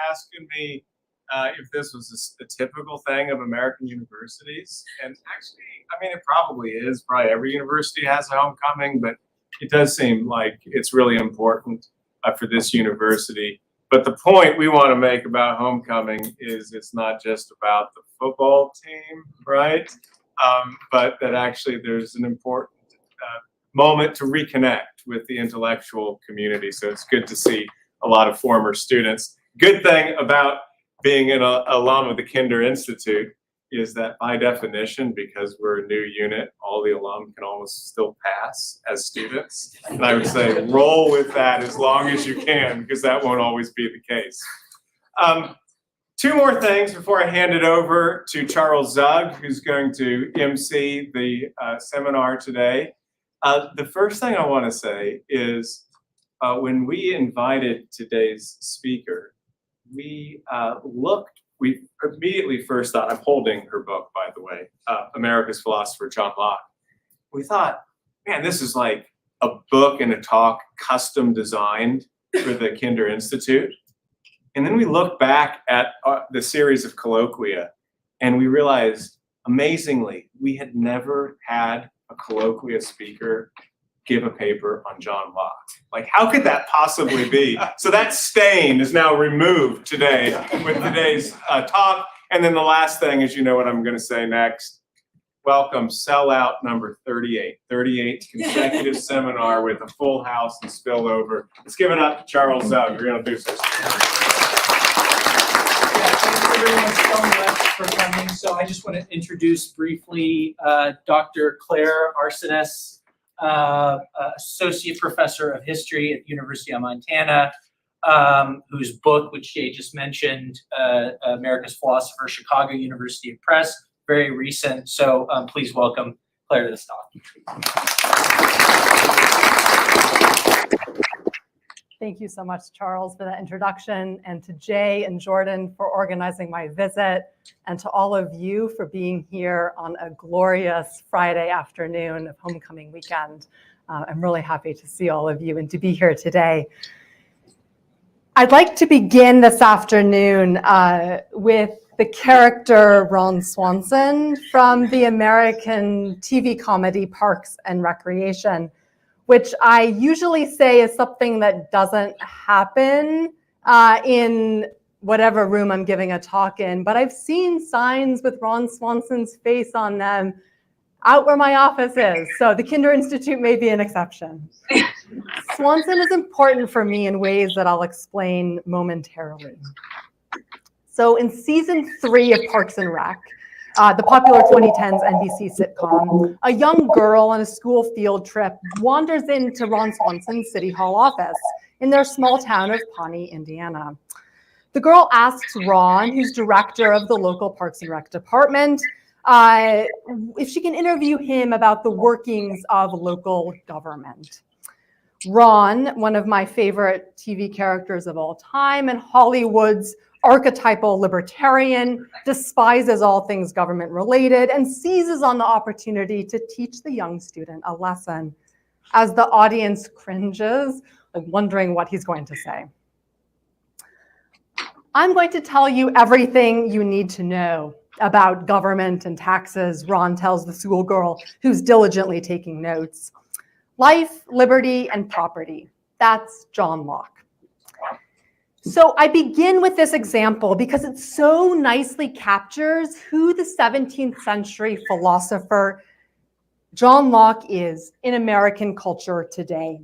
asking me if this was a typical thing of American universities. And actually, I mean, it probably is. Probably every university has a homecoming, but it does seem like it's really important for this university. But the point we want to make about homecoming is it's not just about the football team, right? But that actually there's an important moment to reconnect with the intellectual community. So it's good to see a lot of former students. Good thing about being an alum of the Kinder Institute is that by definition, because we're a new unit, all the alum can almost still pass as students. And I would say roll with that as long as you can, because that won't always be the case. Two more things before I hand it over to Charles Zug, who's going to MC the seminar today. The first thing I want to say is when we invited today's speaker, we immediately first thought, I'm holding her book, by the way, America's Philosopher, John Locke. We thought, man, this is like a book and a talk custom designed for the Kinder Institute. And then we looked back at the series of colloquia, and we realized, amazingly, we had never had a colloquia speaker give a paper on John Locke. Like, how could that possibly be? So that stain is now removed today with today's talk. And then the last thing is, you know what I'm going to say next. Welcome, sellout number 38. 38th consecutive seminar with a full house and spillover. Let's give it up to Charles Zug. We're going to do this. Thank you everyone so much for coming. So I just want to introduce briefly Dr. Claire Arcenas, Associate Professor of History at the University of Montana, whose book, which Jay just mentioned, America's Philosopher, Chicago University Press, very recent. So please welcome Claire to this talk. Thank you so much, Charles, for that introduction, and to Jay and Jordan for organizing my visit, and to all of you for being here on a glorious Friday afternoon of homecoming weekend. I'm really happy to see all of you and to be here today. I'd like to begin this afternoon with the character Ron Swanson from the American TV comedy Parks and Recreation, which I usually say is something that doesn't happen in whatever room I'm giving a talk in, but I've seen signs with Ron Swanson's face on them out where my office is, so the Kinder Institute may be an exception. Swanson is important for me in ways that I'll explain momentarily. So in season 3 of Parks and Rec, the popular 2010s NBC sitcom, a young girl on a school field trip wanders into Ron Swanson's City Hall office in their small town of Pawnee, Indiana. The girl asks Ron, who's director of the local Parks and Rec department, if she can interview him about the workings of local government. Ron, one of my favorite TV characters of all time and Hollywood's archetypal libertarian, despises all things government related and seizes on the opportunity to teach the young student a lesson as the audience cringes, like wondering what he's going to say. I'm going to tell you everything you need to know about government and taxes, Ron tells the schoolgirl who's diligently taking notes. Life, liberty, and property. That's John Locke. So I begin with this example because it so nicely captures who the 17th century philosopher John Locke is in American culture today.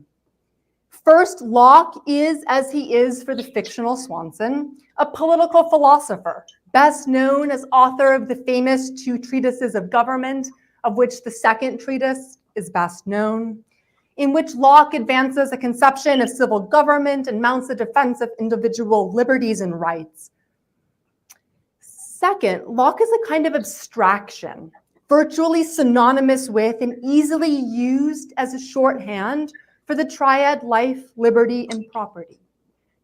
First, Locke is, as he is for the fictional Swanson, a political philosopher, best known as author of the famous 2 treatises of government, of which the second treatise is best known, in which Locke advances a conception of civil government and mounts a defense of individual liberties and rights. Second, Locke is a kind of abstraction, virtually synonymous with and easily used as a shorthand for the triad life, liberty, and property,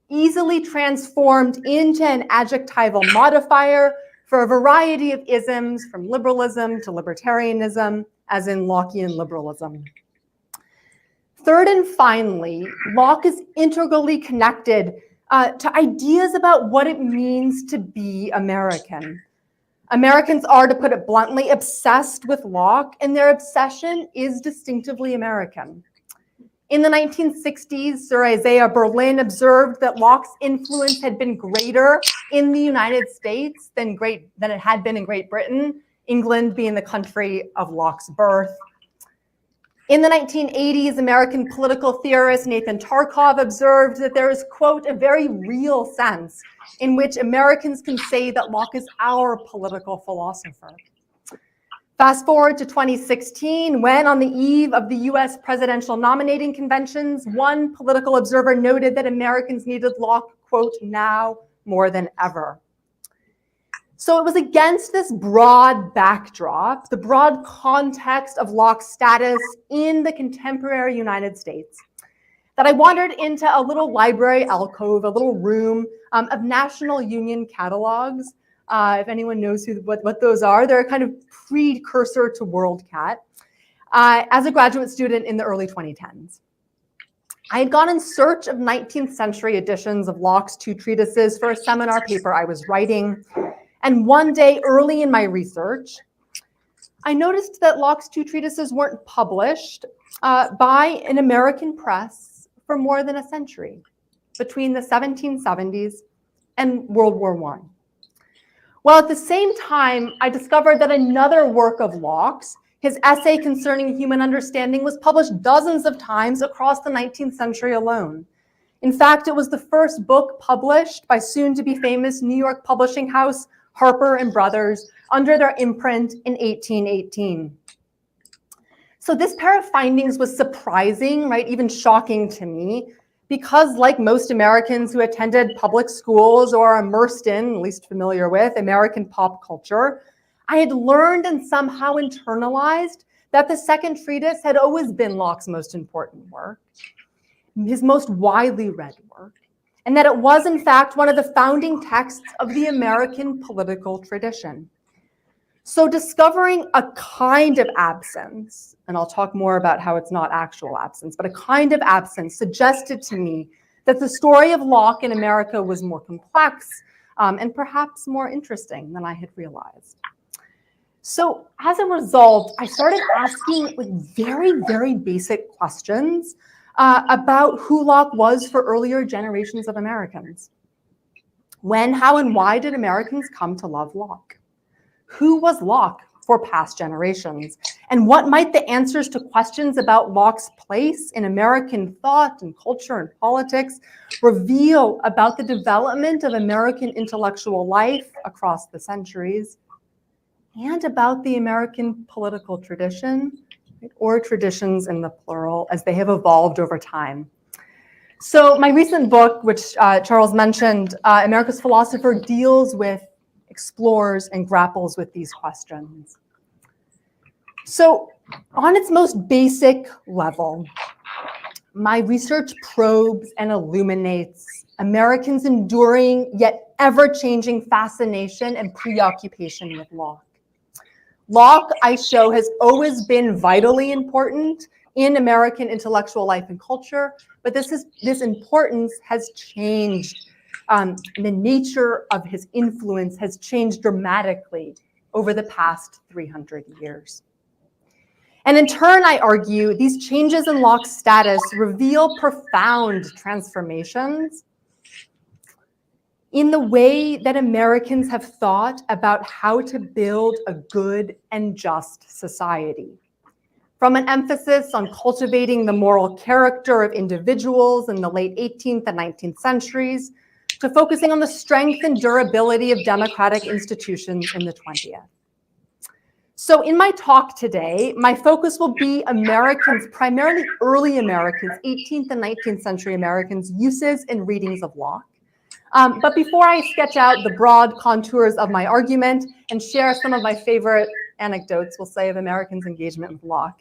easily transformed into an adjectival modifier for a variety of isms from liberalism to libertarianism, as in Lockean liberalism. Third and finally, Locke is integrally connected to ideas about what it means to be American. Americans are, to put it bluntly, obsessed with Locke, and their obsession is distinctively American. In the 1960s, Sir Isaiah Berlin observed that Locke's influence had been greater in the United States than it had been in Great Britain, England being the country of Locke's birth. In the 1980s, American political theorist Nathan Tarkov observed that there is, quote, a very real sense in which Americans can say that Locke is our political philosopher. Fast forward to 2016, when on the eve of the US presidential nominating conventions, one political observer noted that Americans needed Locke, quote, now more than ever. So it was against this broad backdrop, the broad context of Locke's status in the contemporary United States, that I wandered into a little library alcove, a little room of National Union catalogs. If anyone knows what those are, they're a kind of precursor to WorldCat, as a graduate student in the early 2010s. I had gone in search of 19th century editions of Locke's two treatises for a seminar paper I was writing. And one day early in my research, I noticed that Locke's two treatises weren't published by an American press for more than a century, between the 1770s and World War I. Well, at the same time, I discovered that another work of Locke's, his essay concerning human understanding, was published dozens of times across the 19th century alone. In fact, it was the first book published by soon-to-be famous New York publishing house Harper and Brothers under their imprint in 1818. So this pair of findings was surprising, right, even shocking to me, because like most Americans who attended public schools or are immersed in, at least familiar with, American pop culture, I had learned and somehow internalized that the second treatise had always been Locke's most important work, his most widely read work, and that it was, in fact, one of the founding texts of the American political tradition. So discovering a kind of absence, and I'll talk more about how it's not actual absence, but a kind of absence suggested to me that the story of Locke in America was more complex and perhaps more interesting than I had realized. So as a result, I started asking very, very basic questions about who Locke was for earlier generations of Americans. When, how, and why did Americans come to love Locke? Who was Locke for past generations? And what might the answers to questions about Locke's place in American thought and culture and politics reveal about the development of American intellectual life across the centuries, and about the American political tradition, or traditions in the plural, as they have evolved over time? So my recent book, which Charles mentioned, America's Philosopher, deals with, explores, and grapples with these questions. So on its most basic level, my research probes and illuminates Americans' enduring yet ever-changing fascination and preoccupation with Locke. Locke, I show, has always been vitally important in American intellectual life and culture, but this importance has changed. The nature of his influence has changed dramatically over the past 300 years. And in turn, I argue, these changes in Locke's status reveal profound transformations in the way that Americans have thought about how to build a good and just society. From an emphasis on cultivating the moral character of individuals in the late 18th and 19th centuries, to focusing on the strength and durability of democratic institutions in the 20th. So in my talk today, my focus will be Americans, primarily early Americans, 18th and 19th century Americans' uses and readings of Locke. But before I sketch out the broad contours of my argument and share some of my favorite anecdotes, we'll say, of Americans' engagement with Locke,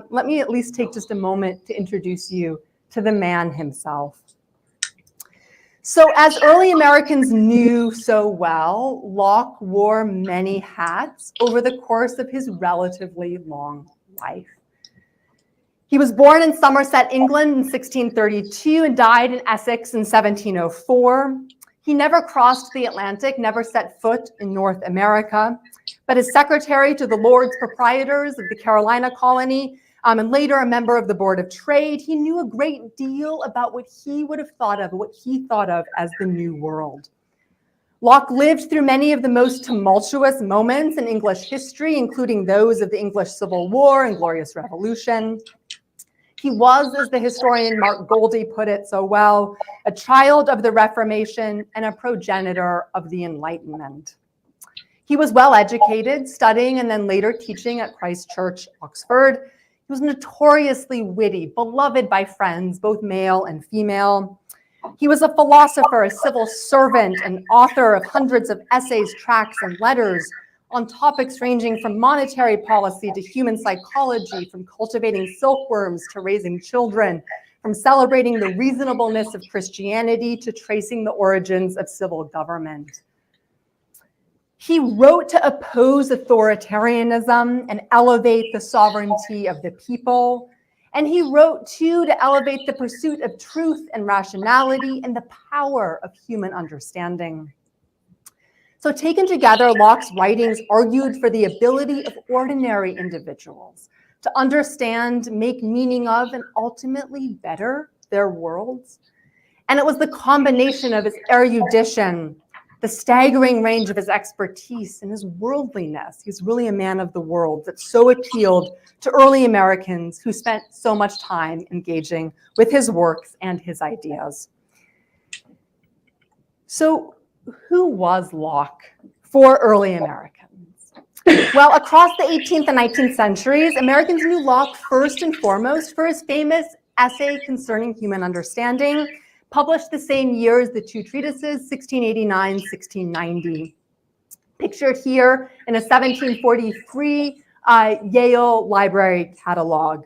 let me at least take just a moment to introduce you to the man himself. So as early Americans knew so well, Locke wore many hats over the course of his relatively long life. He was born in Somerset, England in 1632 and died in Essex in 1704. He never crossed the Atlantic, never set foot in North America, but as secretary to the Lords Proprietors of the Carolina colony, and later a member of the Board of Trade, he knew a great deal about what he would have thought of, what he thought of as the New World. Locke lived through many of the most tumultuous moments in English history, including those of the English Civil War and Glorious Revolution. He was, as the historian Mark Goldie put it so well, a child of the Reformation and a progenitor of the Enlightenment. He was well educated, studying and then later teaching at Christ Church, Oxford. He was notoriously witty, beloved by friends, both male and female. He was a philosopher, a civil servant, and author of hundreds of essays, tracts, and letters on topics ranging from monetary policy to human psychology, from cultivating silkworms to raising children, from celebrating the reasonableness of Christianity to tracing the origins of civil government. He wrote to oppose authoritarianism and elevate the sovereignty of the people. And he wrote, too, to elevate the pursuit of truth and rationality and the power of human understanding. So taken together, Locke's writings argued for the ability of ordinary individuals to understand, make meaning of, and ultimately better their worlds. And it was the combination of his erudition, the staggering range of his expertise, and his worldliness. He's really a man of the world that so appealed to early Americans who spent so much time engaging with his works and his ideas. So who was Locke for early Americans? Well, across the 18th and 19th centuries, Americans knew Locke first and foremost for his famous essay concerning human understanding, published the same year as the two treatises, 1689, 1690. Pictured here in a 1743 Yale Library catalog.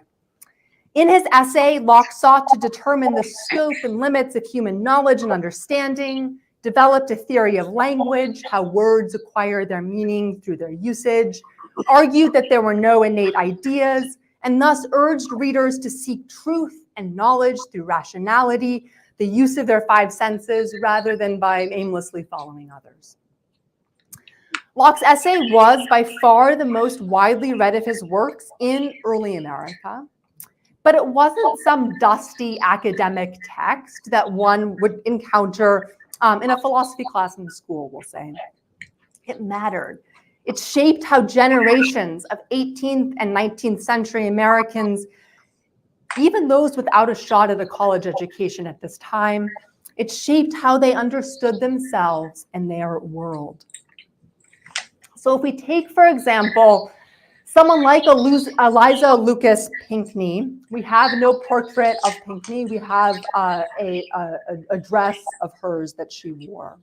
In his essay, Locke sought to determine the scope and limits of human knowledge and understanding, developed a theory of language, how words acquire their meaning through their usage, argued that there were no innate ideas, and thus urged readers to seek truth and knowledge through rationality, the use of their five senses, rather than by aimlessly following others. Locke's essay was by far the most widely read of his works in early America, but it wasn't some dusty academic text that one would encounter in a philosophy class in school, we'll say. It mattered. It shaped how generations of 18th and 19th century Americans, even those without a shot at a college education at this time, it shaped how they understood themselves and their world. So if we take, for example, someone like Eliza Lucas Pinckney, we have no portrait of Pinckney, we have a dress of hers that she wore.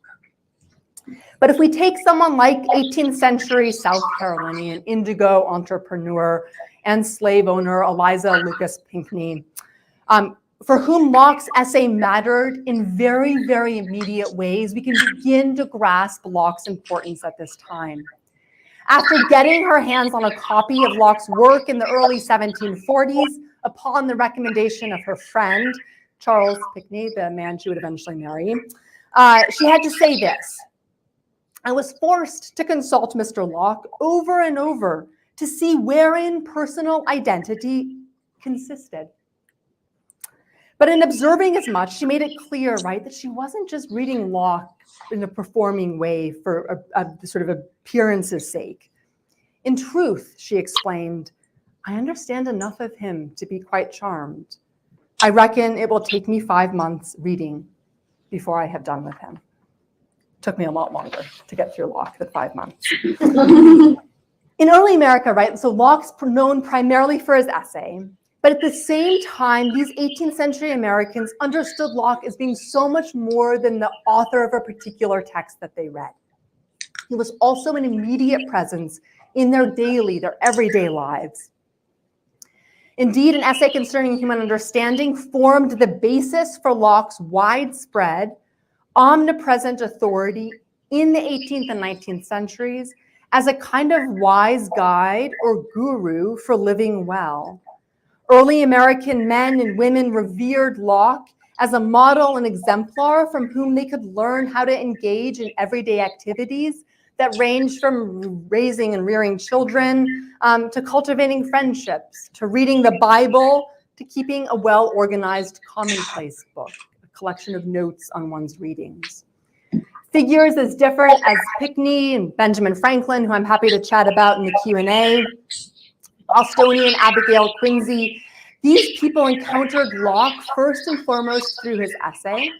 But if we take someone like 18th century South Carolinian indigo entrepreneur and slave owner Eliza Lucas Pinckney, for whom Locke's essay mattered in very, very immediate ways, we can begin to grasp Locke's importance at this time. After getting her hands on a copy of Locke's work in the early 1740s, upon the recommendation of her friend, Charles Pinckney, the man she would eventually marry, she had to say this: I was forced to consult Mr. Locke over and over to see wherein personal identity consisted. But in observing as much, she made it clear, right, that she wasn't just reading Locke in a performing way for a sort of appearance's sake. In truth, she exclaimed, I understand enough of him to be quite charmed. I reckon it will take me 5 months reading before I have done with him. Took me a lot longer to get through Locke than 5 months. In early America, right, so Locke's known primarily for his essay, but at the same time, these 18th century Americans understood Locke as being so much more than the author of a particular text that they read. He was also an immediate presence in their daily, their everyday lives. Indeed, an essay concerning human understanding formed the basis for Locke's widespread, omnipresent authority in the 18th and 19th centuries as a kind of wise guide or guru for living well. Early American men and women revered Locke as a model and exemplar from whom they could learn how to engage in everyday activities that ranged from raising and rearing children to cultivating friendships, to reading the Bible, to keeping a well-organized commonplace book, a collection of notes on one's readings. Figures as different as Pinckney and Benjamin Franklin, who I'm happy to chat about in the Q&A, Bostonian Abigail Quincy, these people encountered Locke first and foremost through his essay,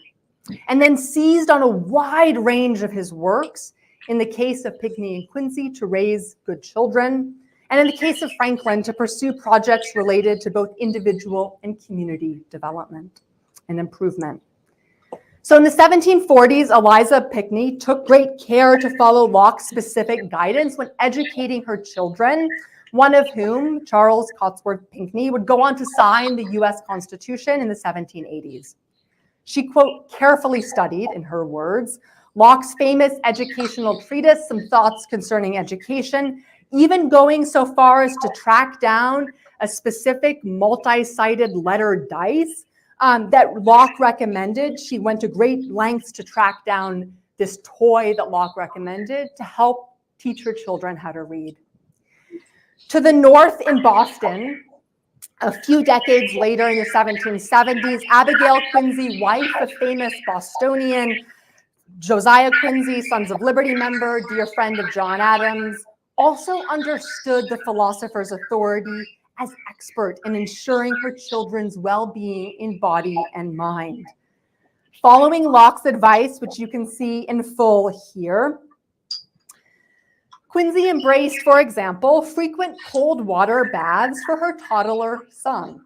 and then seized on a wide range of his works, in the case of Pinckney and Quincy, to raise good children, and in the case of Franklin, to pursue projects related to both individual and community development and improvement. So in the 1740s, Eliza Pinckney took great care to follow Locke's specific guidance when educating her children, one of whom, Charles Cotesworth Pinckney, would go on to sign the US Constitution in the 1780s. She, quote, carefully studied, in her words, Locke's famous educational treatise, Some Thoughts Concerning Education, even going so far as to track down a specific multi-sided letter dice that Locke recommended. She went to great lengths to track down this toy that Locke recommended to help teach her children how to read. To the north in Boston, a few decades later in the 1770s, Abigail Quincy, wife of famous Bostonian Josiah Quincy, Sons of Liberty member, dear friend of John Adams, also understood the philosopher's authority as expert in ensuring her children's well-being in body and mind. Following Locke's advice, which you can see in full here, Quincy embraced, for example, frequent cold water baths for her toddler son.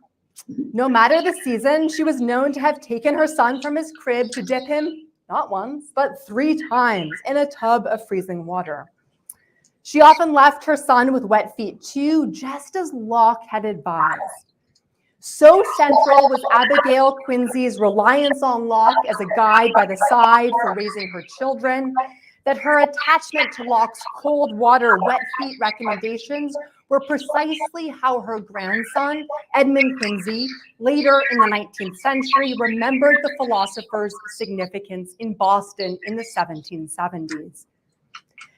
No matter the season, she was known to have taken her son from his crib to dip him, not once, but 3 times in a tub of freezing water. She often left her son with wet feet too, just as Locke had advised. So central was Abigail Quincy's reliance on Locke as a guide by the side for raising her children, that her attachment to Locke's cold water, wet feet recommendations were precisely how her grandson, Edmund Quincy, later in the 19th century, remembered the philosopher's significance in Boston in the 1770s.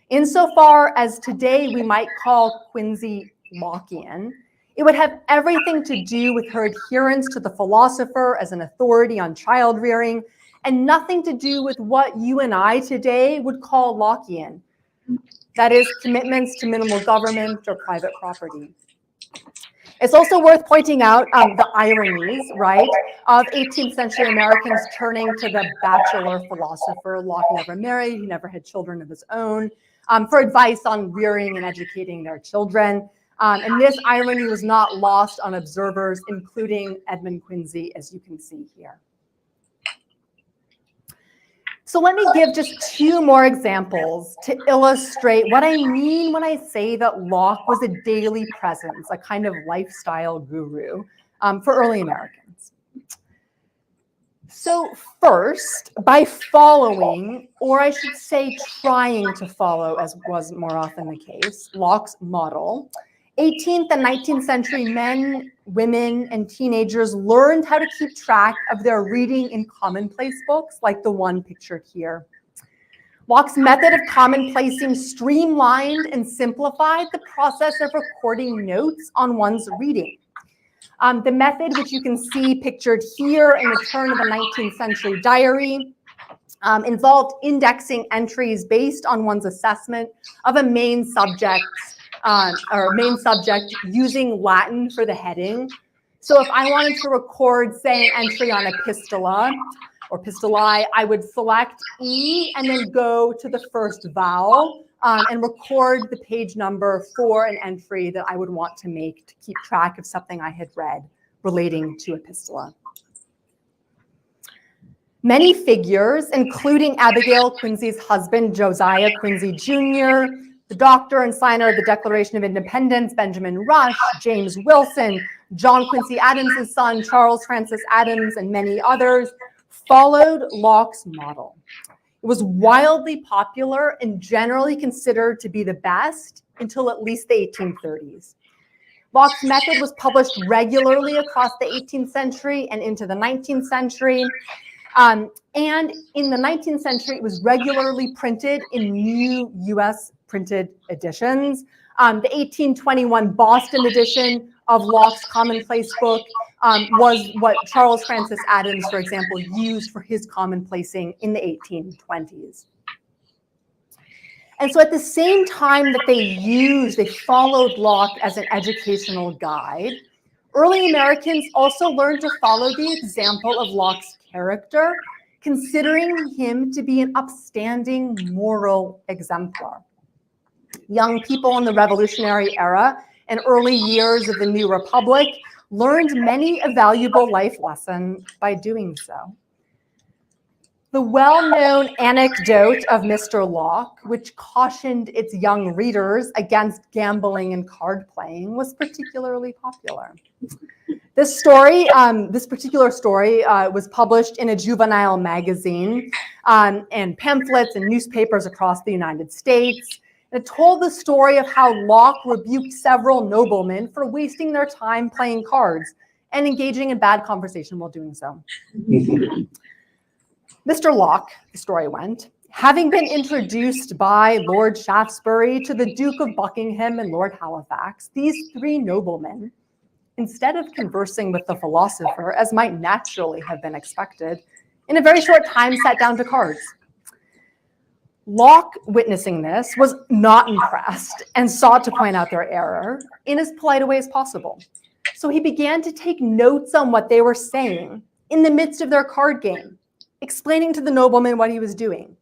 Insofar as today we might call Quincy Lockean, it would have everything to do with her adherence to the philosopher as an authority on child rearing, and nothing to do with what you and I today would call Lockean. That is, commitments to minimal government or private property. It's also worth pointing out the ironies, right, of 18th century Americans turning to the bachelor philosopher. Locke never married, he never had children of his own, for advice on rearing and educating their children. And this irony was not lost on observers, including Edmund Quincy, as you can see here. So let me give just 2 more examples to illustrate what I mean when I say that Locke was a daily presence, a kind of lifestyle guru for early Americans. So first, by following, or I should say trying to follow, as was more often the case, Locke's model, 18th and 19th century men, women, and teenagers learned how to keep track of their reading in commonplace books like the one pictured here. Locke's method of commonplacing streamlined and simplified the process of recording notes on one's reading. The method, which you can see pictured here in the turn of the 19th century diary, involved indexing entries based on one's assessment of a main subject using Latin for the heading. So if I wanted to record, say, an entry on epistola or epistolae, I would select E and then go to the first vowel and record the page number for an entry that I would want to make to keep track of something I had read relating to epistola. Many figures, including Abigail Quincy's husband, Josiah Quincy Jr., the doctor and signer of the Declaration of Independence, Benjamin Rush, James Wilson, John Quincy Adams' son, Charles Francis Adams, and many others, followed Locke's model. It was wildly popular and generally considered to be the best until at least the 1830s. Locke's method was published regularly across the 18th century and into the 19th century. And in the 19th century, it was regularly printed in new US printed editions. The 1821 Boston edition of Locke's commonplace book was what Charles Francis Adams, for example, used for his commonplacing in the 1820s. And so at the same time that they followed Locke as an educational guide, early Americans also learned to follow the example of Locke's character, considering him to be an upstanding moral exemplar. Young people in the Revolutionary era and early years of the New Republic learned many a valuable life lesson by doing so. The well-known anecdote of Mr. Locke, which cautioned its young readers against gambling and card playing, was particularly popular. This particular story was published in a juvenile magazine and pamphlets and newspapers across the United States. It told the story of how Locke rebuked several noblemen for wasting their time playing cards and engaging in bad conversation while doing so. Mr. Locke, the story went, having been introduced by Lord Shaftesbury to the Duke of Buckingham and Lord Halifax, these three noblemen, instead of conversing with the philosopher, as might naturally have been expected, in a very short time sat down to cards. Locke, witnessing this, was not impressed and sought to point out their error in as polite a way as possible. So he began to take notes on what they were saying in the midst of their card game, explaining to the nobleman what he was doing.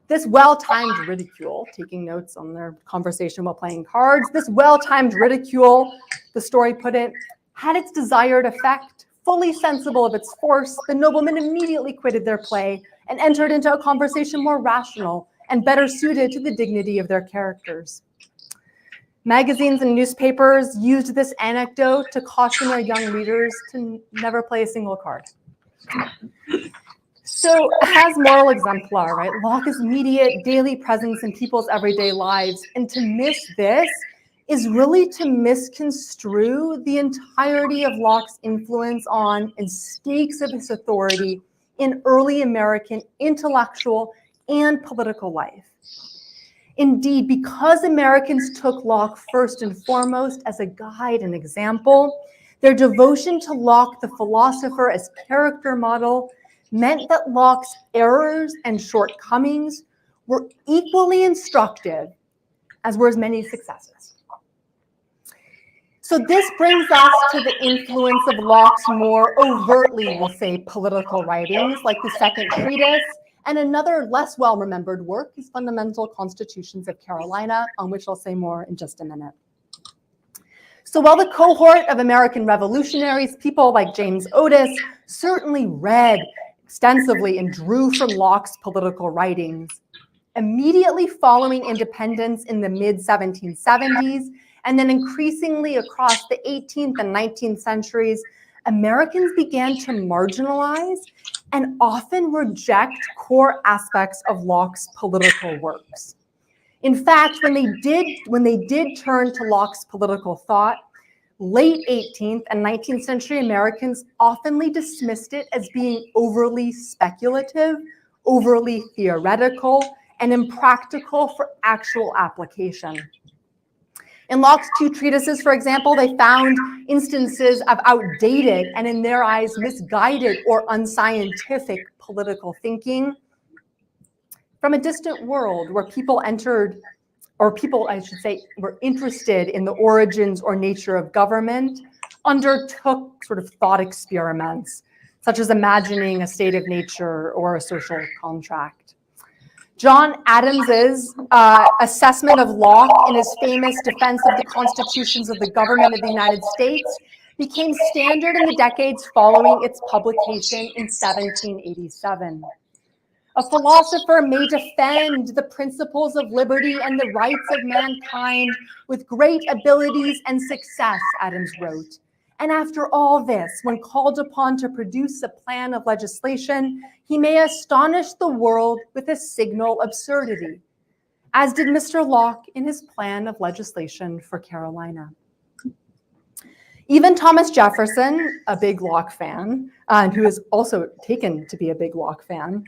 This well-timed ridicule, taking notes on their conversation while playing cards, this well-timed ridicule, the story put it, had its desired effect. Fully sensible of its force, the noblemen immediately quitted their play and entered into a conversation more rational and better suited to the dignity of their characters. Magazines and newspapers used this anecdote to caution their young readers to never play a single card. So as moral exemplar, right, Locke is immediate daily presence in people's everyday lives. And to miss this is really to misconstrue the entirety of Locke's influence on and stakes of his authority in early American intellectual and political life. Indeed, because Americans took Locke first and foremost as a guide and example, their devotion to Locke, the philosopher, as character model meant that Locke's errors and shortcomings were equally instructive as were his many successes. So this brings us to the influence of Locke's more overtly, we'll say, political writings, like the Second Treatise, and another less well-remembered work, his Fundamental Constitutions of Carolina, on which I'll say more in just a minute. So while the cohort of American revolutionaries, people like James Otis, certainly read extensively and drew from Locke's political writings, immediately following independence in the mid-1770s, and then increasingly across the 18th and 19th centuries, Americans began to marginalize and often reject core aspects of Locke's political works. In fact, when they did turn to Locke's political thought, late 18th and 19th century Americans oftenly dismissed it as being overly speculative, overly theoretical, and impractical for actual application. In Locke's two treatises, for example, they found instances of outdated and, in their eyes, misguided or unscientific political thinking from a distant world where people entered, or people, I should say, were interested in the origins or nature of government, undertook sort of thought experiments, such as imagining a state of nature or a social contract. John Adams's assessment of Locke in his famous defense of the constitutions of the government of the United States became standard in the decades following its publication in 1787. A philosopher may defend the principles of liberty and the rights of mankind with great abilities and success, Adams wrote. And after all this, when called upon to produce a plan of legislation, he may astonish the world with a signal absurdity, as did Mr. Locke in his plan of legislation for Carolina. Even Thomas Jefferson, a big Locke fan, and who is also taken to be a big Locke fan,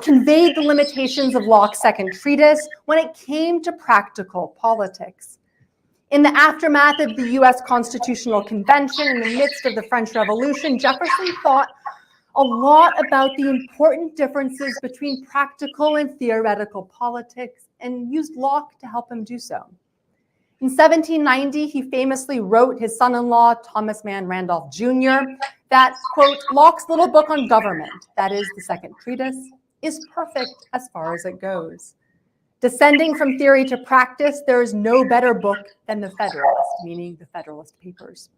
conveyed the limitations of Locke's second treatise when it came to practical politics. In the aftermath of the US Constitutional Convention, in the midst of the French Revolution, Jefferson thought a lot about the important differences between practical and theoretical politics and used Locke to help him do so. In 1790, he famously wrote his son-in-law, Thomas Mann Randolph Jr., that, quote, Locke's little book on government, that is the second treatise, is perfect as far as it goes. Descending from theory to practice, there is no better book than the Federalist, meaning the Federalist Papers.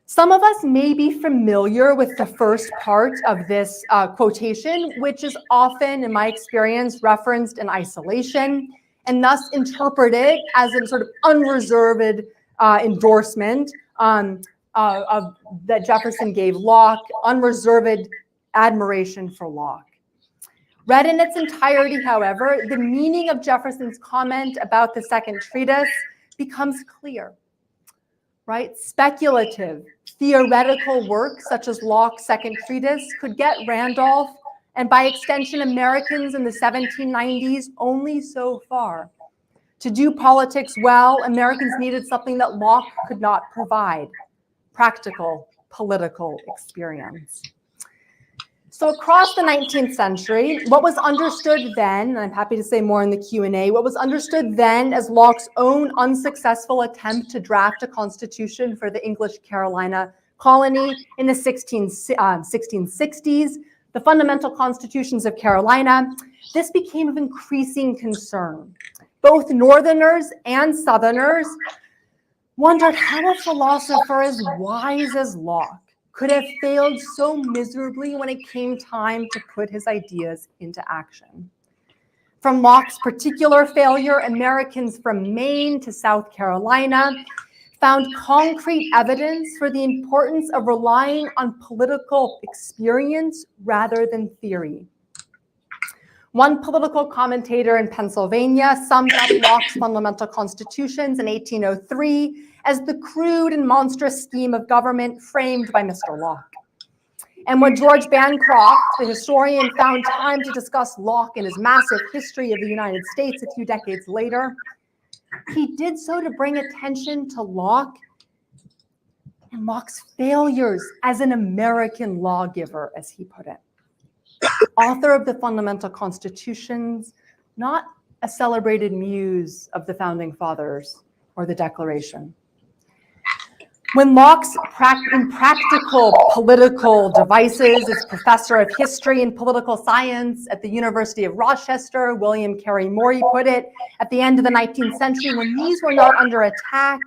Some of us may be familiar with the first part of this quotation, which is often, in my experience, referenced in isolation and thus interpreted as a sort of unreserved endorsement that Jefferson gave Locke, unreserved admiration for Locke. Read in its entirety, however, the meaning of Jefferson's comment about the second treatise becomes clear, right? Speculative, theoretical work such as Locke's second treatise could get Randolph, and by extension Americans in the 1790s, only so far. To do politics well, Americans needed something that Locke could not provide: practical political experience. So across the 19th century, what was understood then, and I'm happy to say more in the Q&A, what was understood then as Locke's own unsuccessful attempt to draft a constitution for the English Carolina colony in the 1660s, the fundamental constitutions of Carolina, this became of increasing concern. Both Northerners and Southerners wondered how a philosopher as wise as Locke could have failed so miserably when it came time to put his ideas into action. From Locke's particular failure, Americans from Maine to South Carolina found concrete evidence for the importance of relying on political experience rather than theory. One political commentator in Pennsylvania summed up Locke's fundamental constitutions in 1803 as the crude and monstrous scheme of government framed by Mr. Locke. And when George Bancroft, the historian, found time to discuss Locke and his massive history of the United States a few decades later, he did so to bring attention to Locke and Locke's failures as an American lawgiver, as he put it. Author of the fundamental constitutions, not a celebrated muse of the founding fathers or the Declaration. When Locke's impractical political devices as professor of history and political science at the University of Rochester, William Carey Morey put it, at the end of the 19th century, when these were not under attack,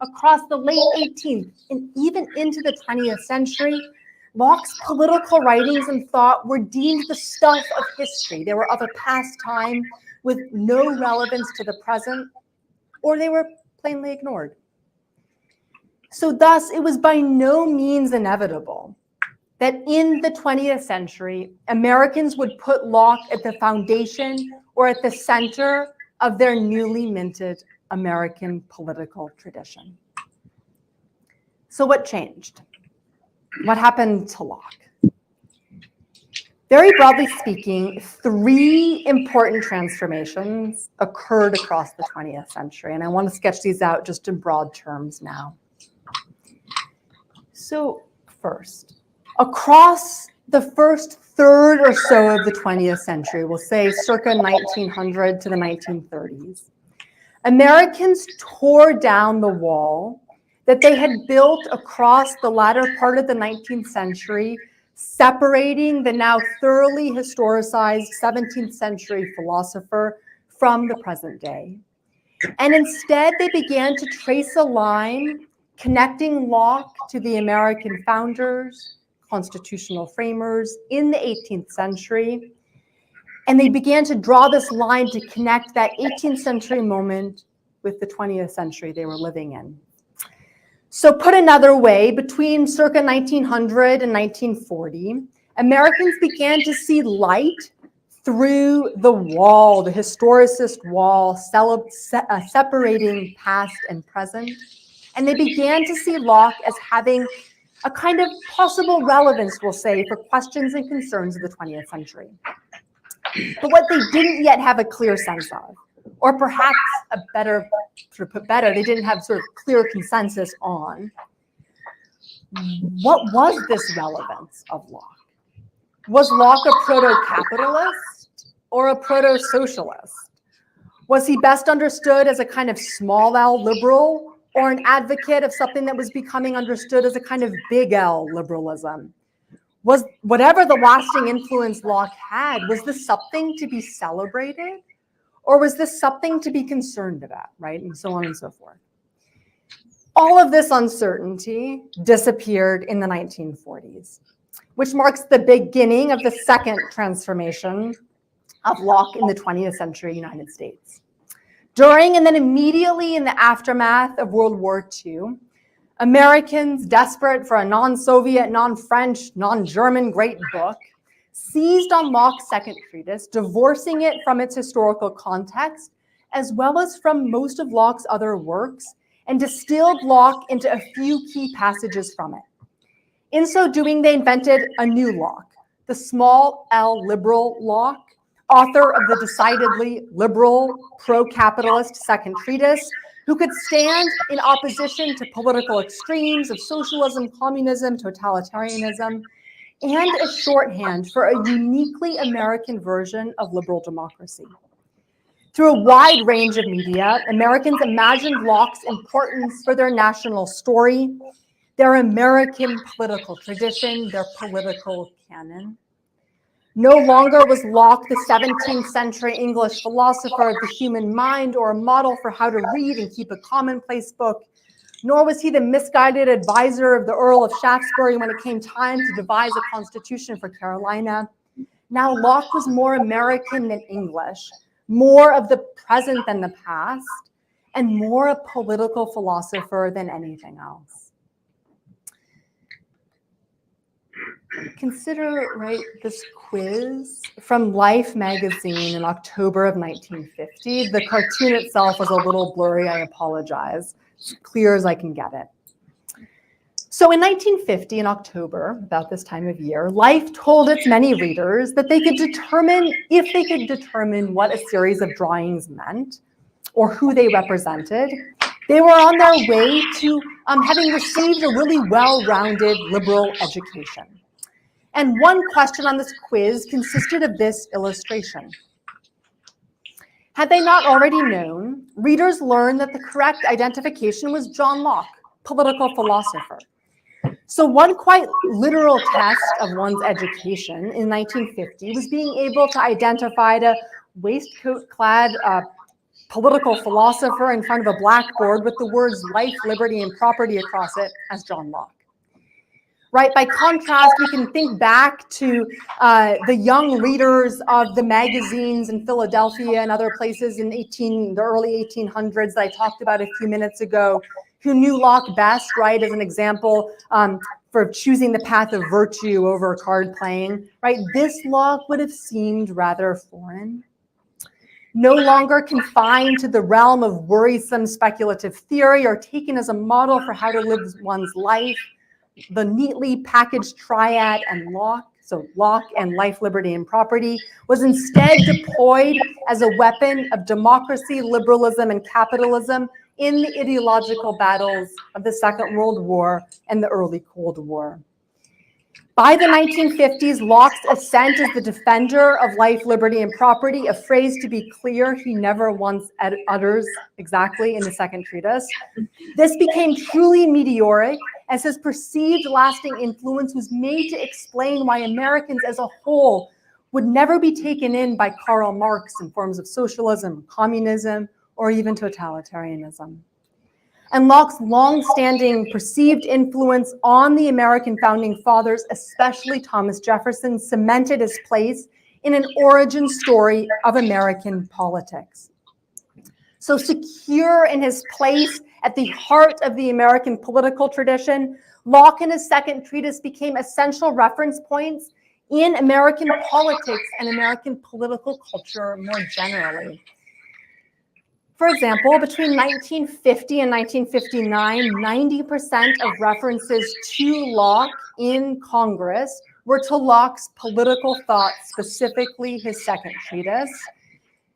across the late 18th and even into the 20th century, Locke's political writings and thought were deemed the stuff of history. They were of a past time with no relevance to the present, or they were plainly ignored. So thus, it was by no means inevitable that in the 20th century, Americans would put Locke at the foundation or at the center of their newly minted American political tradition. So what changed? What happened to Locke? Very broadly speaking, three important transformations occurred across the 20th century, and I want to sketch these out just in broad terms now. So first, across the first third or so of the 20th century, we'll say circa 1900 to the 1930s, Americans tore down the wall that they had built across the latter part of the 19th century, separating the now thoroughly historicized 17th century philosopher from the present day. And instead, they began to trace a line connecting Locke to the American founders, constitutional framers in the 18th century. And they began to draw this line to connect that 18th century moment with the 20th century they were living in. So put another way, between circa 1900 and 1940, Americans began to see light through the wall, the historicist wall, separating past and present, and they began to see Locke as having a kind of possible relevance, we'll say, for questions and concerns of the 20th century. But what they didn't yet have a clear sense of, or perhaps a better, sort of put better, they didn't have sort of clear consensus on, what was this relevance of Locke? Was Locke a proto-capitalist or a proto-socialist? Was he best understood as a kind of small L liberal or an advocate of something that was becoming understood as a kind of big L liberalism? Was whatever the lasting influence Locke had, was this something to be celebrated? Or was this something to be concerned about, right? And so on and so forth. All of this uncertainty disappeared in the 1940s, which marks the beginning of the second transformation of Locke in the 20th century United States. During and then immediately in the aftermath of World War II, Americans, desperate for a non-Soviet, non-French, non-German great book, seized on Locke's second treatise, divorcing it from its historical context, as well as from most of Locke's other works, and distilled Locke into a few key passages from it. In so doing, they invented a new Locke, the small L liberal Locke, author of the decidedly liberal, pro-capitalist second treatise, who could stand in opposition to political extremes of socialism, communism, totalitarianism, and a shorthand for a uniquely American version of liberal democracy. Through a wide range of media, Americans imagined Locke's importance for their national story, their American political tradition, their political canon. No longer was Locke the 17th century English philosopher of the human mind or a model for how to read and keep a commonplace book, nor was he the misguided advisor of the Earl of Shaftesbury when it came time to devise a constitution for Carolina. Now Locke was more American than English, more of the present than the past, and more a political philosopher than anything else. Consider, right, this quiz from Life magazine in October of 1950. The cartoon itself was a little blurry, I apologize. It's clear as I can get it. So in 1950, in October, about this time of year, Life told its many readers that they could determine, if they could determine what a series of drawings meant or who they represented, they were on their way to having received a really well-rounded liberal education. And one question on this quiz consisted of this illustration. Had they not already known, readers learned that the correct identification was John Locke, political philosopher. So one quite literal test of one's education in 1950 was being able to identify a waistcoat-clad political philosopher in front of a blackboard with the words life, liberty, and property across it as John Locke. Right. By contrast, we can think back to the young readers of the magazines in Philadelphia and other places in the early 1800s that I talked about a few minutes ago, who knew Locke best, right, as an example for choosing the path of virtue over card playing, right? This Locke would have seemed rather foreign. No longer confined to the realm of worrisome speculative theory or taken as a model for how to live one's life, the neatly packaged triad and Locke, so Locke and life, liberty, and property, was instead deployed as a weapon of democracy, liberalism, and capitalism in the ideological battles of the Second World War and the early Cold War. By the 1950s, Locke's ascent as the defender of life, liberty, and property, a phrase, to be clear, he never once utters exactly in the second treatise. This became truly meteoric as his perceived lasting influence was made to explain why Americans as a whole would never be taken in by Karl Marx in forms of socialism, communism, or even totalitarianism. And Locke's long-standing perceived influence on the American founding fathers, especially Thomas Jefferson, cemented his place in an origin story of American politics. So secure in his place at the heart of the American political tradition, Locke and his second treatise became essential reference points in American politics and American political culture more generally. For example, between 1950 and 1959, 90% of references to Locke in Congress were to Locke's political thought, specifically his second treatise.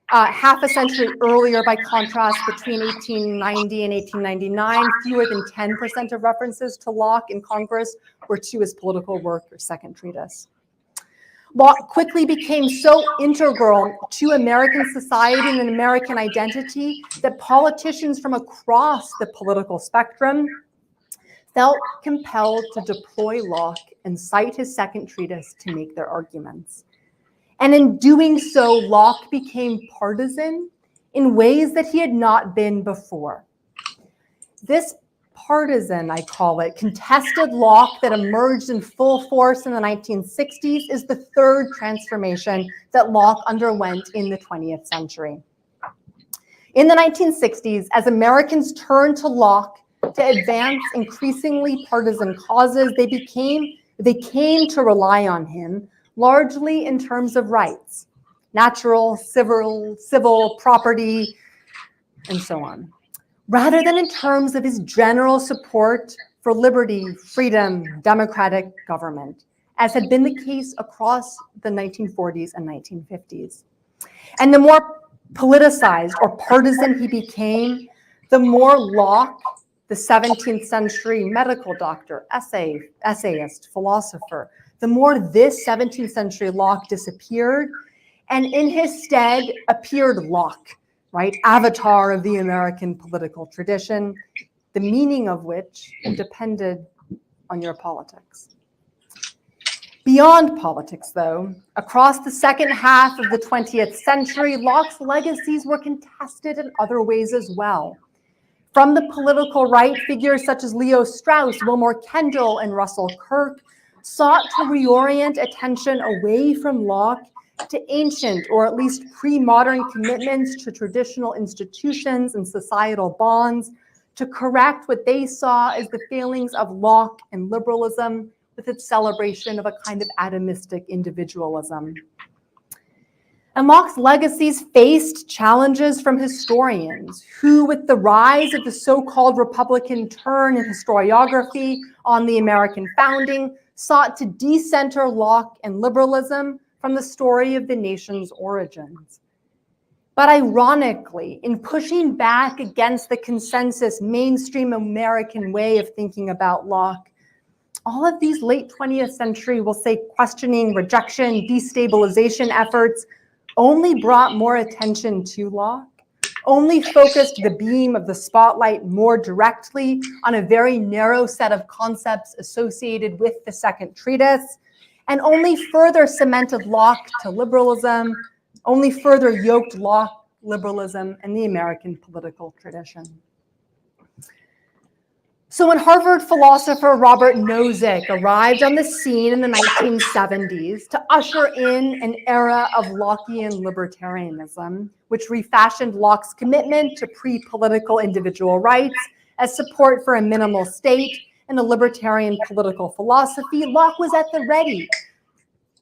Half a century earlier, by contrast, between 1890 and 1899, fewer than 10% of references to Locke in Congress were to his political work or second treatise. Locke quickly became so integral to American society and American identity that politicians from across the political spectrum felt compelled to deploy Locke and cite his second treatise to make their arguments. And in doing so, Locke became partisan in ways that he had not been before. This partisan, I call it, contested Locke that emerged in full force in the 1960s is the third transformation that Locke underwent in the 20th century. In the 1960s, as Americans turned to Locke to advance increasingly partisan causes, they came to rely on him largely in terms of rights, natural, civil, property, and so on, rather than in terms of his general support for liberty, freedom, democratic government, as had been the case across the 1940s and 1950s. And the more politicized or partisan he became, the more Locke, the 17th century medical doctor, essayist, philosopher, the more this 17th century Locke disappeared, and in his stead appeared Locke, right? Avatar of the American political tradition, the meaning of which depended on your politics. Beyond politics, though, across the second half of the 20th century, Locke's legacies were contested in other ways as well. From the political right, figures such as Leo Strauss, Wilmore Kendall, and Russell Kirk sought to reorient attention away from Locke to ancient, or at least pre-modern, commitments to traditional institutions and societal bonds, to correct what they saw as the failings of Locke and liberalism with its celebration of a kind of atomistic individualism. And Locke's legacies faced challenges from historians who, with the rise of the so-called Republican turn in historiography on the American founding, sought to decenter Locke and liberalism from the story of the nation's origins. But ironically, in pushing back against the consensus mainstream American way of thinking about Locke, all of these late 20th century, we'll say, questioning, rejection, destabilization efforts only brought more attention to Locke, only focused the beam of the spotlight more directly on a very narrow set of concepts associated with the second treatise, and only further cemented Locke to liberalism, only further yoked Locke, liberalism, and the American political tradition. So when Harvard philosopher Robert Nozick arrived on the scene in the 1970s to usher in an era of Lockean libertarianism, which refashioned Locke's commitment to pre-political individual rights as support for a minimal state and a libertarian political philosophy, Locke was at the ready,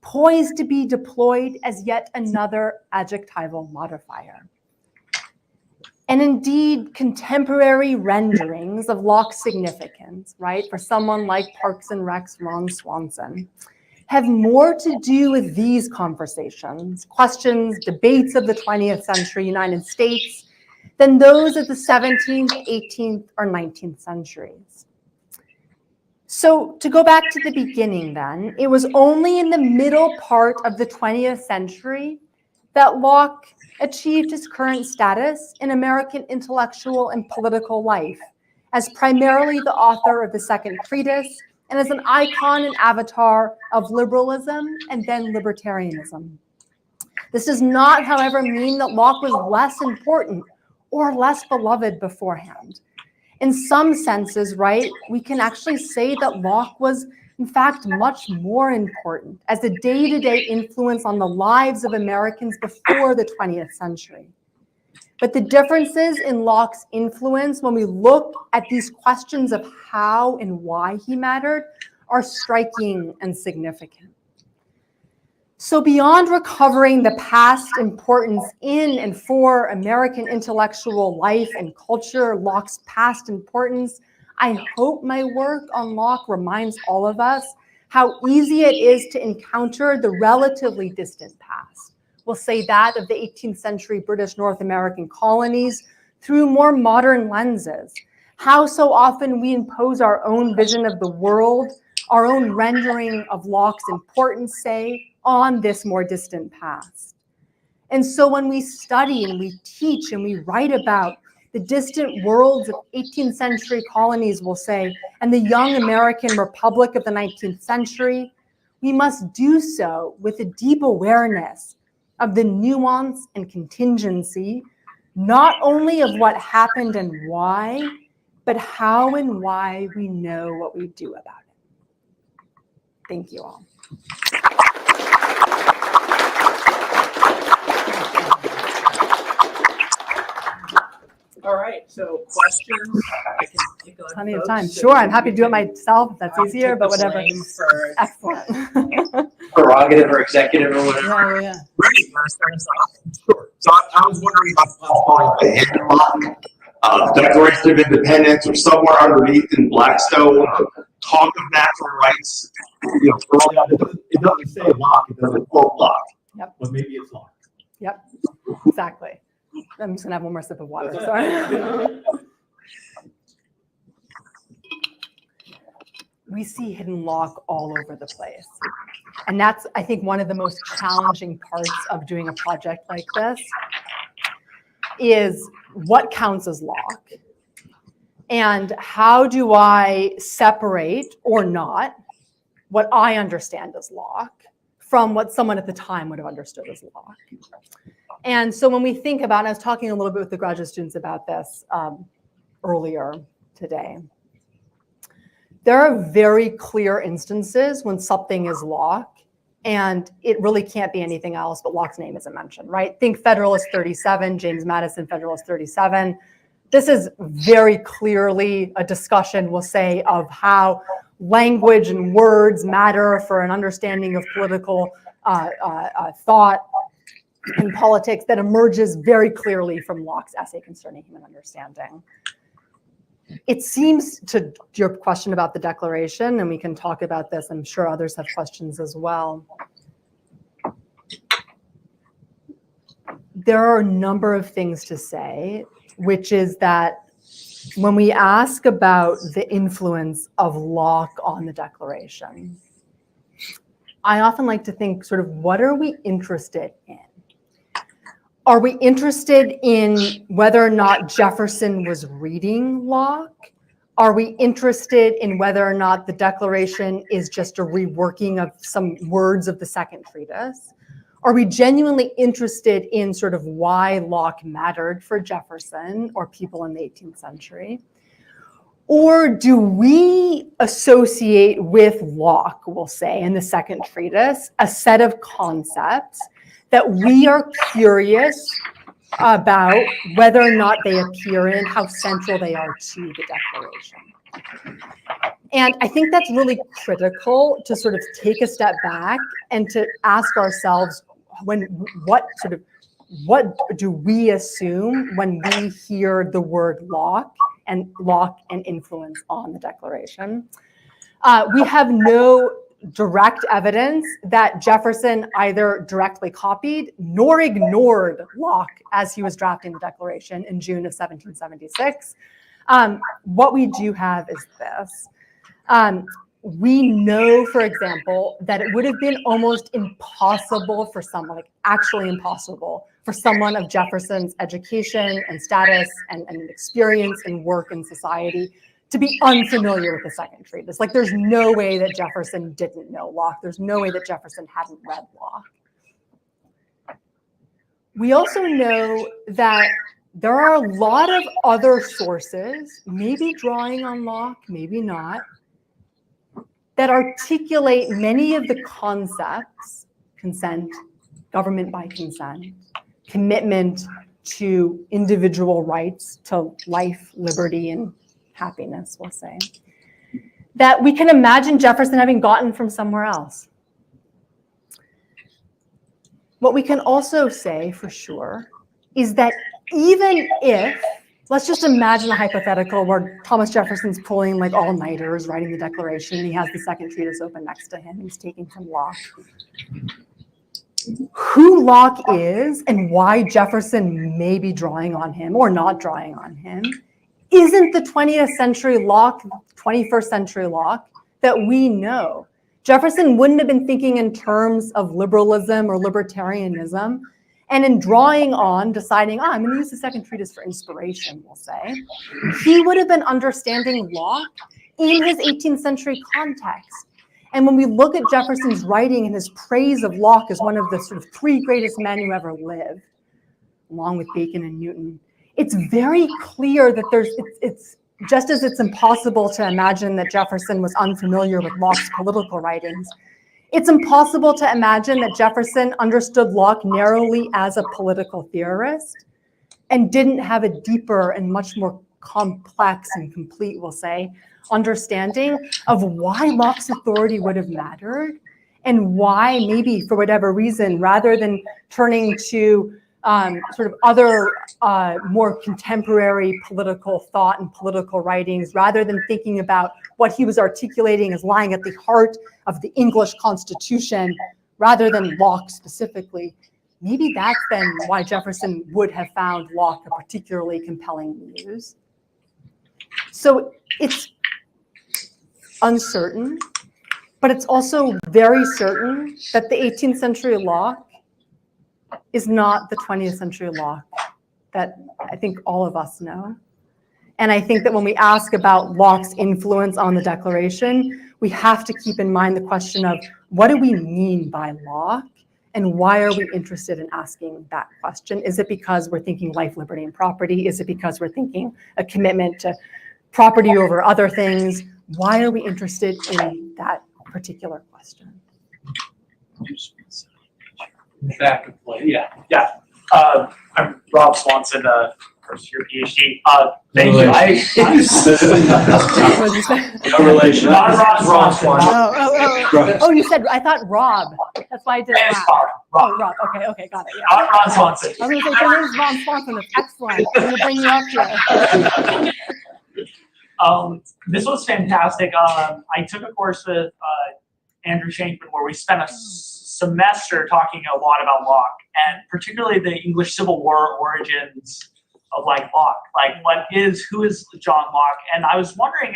poised to be deployed as yet another adjectival modifier. And indeed, contemporary renderings of Locke's significance, right, for someone like Parks and Rec's Ron Swanson, have more to do with these conversations, questions, debates of the 20th century United States than those of the 17th, 18th, or 19th centuries. So to go back to the beginning then, it was only in the middle part of the 20th century that Locke achieved his current status in American intellectual and political life as primarily the author of the second treatise and as an icon and avatar of liberalism and then libertarianism. This does not, however, mean that Locke was less important or less beloved beforehand. In some senses, right, we can actually say that Locke was, in fact, much more important as a day-to-day influence on the lives of Americans before the 20th century. But the differences in Locke's influence when we look at these questions of how and why he mattered are striking and significant. So beyond recovering the past importance in and for American intellectual life and culture, Locke's past importance, I hope my work on Locke reminds all of us how easy it is to encounter the relatively distant past. We'll say that of the 18th century British North American colonies through more modern lenses. How so often we impose our own vision of the world, our own rendering of Locke's importance, say, on this more distant past. And so when we study and we teach and we write about the distant worlds of 18th century colonies, we'll say, and the young American Republic of the 19th century, we must do so with a deep awareness of the nuance and contingency, not only of what happened and why, but how and why we know what we do about it. Thank you all. All right, so questions? I can take on Plenty of folks, time. so Sure, I'm happy to do it you can- myself if that's I'll easier, take but the whatever. blame for Excellent. prerogative or executive or whatever. Yeah. Great, you want to start us off? Sure. So I was wondering about the hidden Locke, Declaration of Independence, or somewhere underneath in Blackstone, talk of natural rights. You know, early on, it doesn't say Locke, it doesn't quote Locke. Yep. But maybe it's Locke. Yep, exactly. I'm just gonna have one more sip of water, sorry. We see hidden Locke all over the place. And that's, I think, one of the most challenging parts of doing a project like this is what counts as Locke? And how do I separate or not what I understand as Locke from what someone at the time would have understood as Locke? And so when we think about, and I was talking a little bit with the graduate students about this earlier today, there are very clear instances when something is Locke and it really can't be anything else, but Locke's name isn't mentioned, right? Think Federalist 37, James Madison, Federalist 37. This is very clearly a discussion, we'll say, of how language and words matter for an understanding of political thought and politics that emerges very clearly from Locke's essay concerning human understanding. It seems, to your question about the Declaration, and we can talk about this, I'm sure others have questions as well. There are a number of things to say, which is that when we ask about the influence of Locke on the Declaration, I often like to think sort of, what are we interested in? Are we interested in whether or not Jefferson was reading Locke? Are we interested in whether or not the Declaration is just a reworking of some words of the second treatise? Are we genuinely interested in sort of why Locke mattered for Jefferson or people in the 18th century? Or do we associate with Locke, we'll say, in the second treatise, a set of concepts that we are curious about whether or not they appear in, how central they are to the Declaration? And I think that's really critical to sort of take a step back and to ask ourselves, what do we assume when we hear the word Locke and influence on the Declaration? We have no direct evidence that Jefferson either directly copied nor ignored Locke as he was drafting the Declaration in June of 1776. What we do have is this. We know, for example, that it would have been almost impossible for someone, like actually impossible, for someone of Jefferson's education and status and experience and work in society to be unfamiliar with the second treatise. Like, there's no way that Jefferson didn't know Locke. There's no way that Jefferson hadn't read Locke. We also know that there are a lot of other sources, maybe drawing on Locke, maybe not, that articulate many of the concepts: consent, government by consent, commitment to individual rights to life, liberty, and happiness, we'll say, that we can imagine Jefferson having gotten from somewhere else. What we can also say for sure is that even if, let's just imagine a hypothetical where Thomas Jefferson's pulling like all-nighters, writing the Declaration, he has the second treatise open next to him, he's taking from Locke. Who Locke is and why Jefferson may be drawing on him or not drawing on him isn't the 20th century Locke, 21st century Locke that we know. Jefferson wouldn't have been thinking in terms of liberalism or libertarianism, and in drawing on, deciding, I'm going to use the second treatise for inspiration, we'll say, he would have been understanding Locke in his 18th century context. And when we look at Jefferson's writing and his praise of Locke as one of the sort of three greatest men who ever lived, along with Bacon and Newton, it's very clear that it's just as it's impossible to imagine that Jefferson was unfamiliar with Locke's political writings, it's impossible to imagine that Jefferson understood Locke narrowly as a political theorist and didn't have a deeper and much more complex and complete, we'll say, understanding of why Locke's authority would have mattered and why maybe for whatever reason, rather than turning to sort of other more contemporary political thought and political writings, rather than thinking about what he was articulating as lying at the heart of the English Constitution, rather than Locke specifically, maybe that's then why Jefferson would have found Locke a particularly compelling muse. So it's uncertain, but it's also very certain that the 18th century Locke is not the 20th century Locke that I think all of us know. And I think that when we ask about Locke's influence on the Declaration, we have to keep in mind the question of what do we mean by Locke and why are we interested in asking that question? Is it because we're thinking life, liberty, and property? Is it because we're thinking a commitment to property over other things? Why are we interested in that particular question? Back and play. Yeah. I'm Rob Swanson, first year PhD. Thank you. What did you say? No relation. Rob Swanson. Oh, you said, I thought Rob. That's why I didn't laugh. Oh, Rob. Okay, got it. Yeah. Ron Swanson. I was going to say, your name's Ron Swanson. That's excellent. I'm going to bring you up here. This was fantastic. I took a course with Andrew Shankman where we spent a semester talking a lot about Locke, and particularly the English Civil War origins of Locke. Who is John Locke? And I was wondering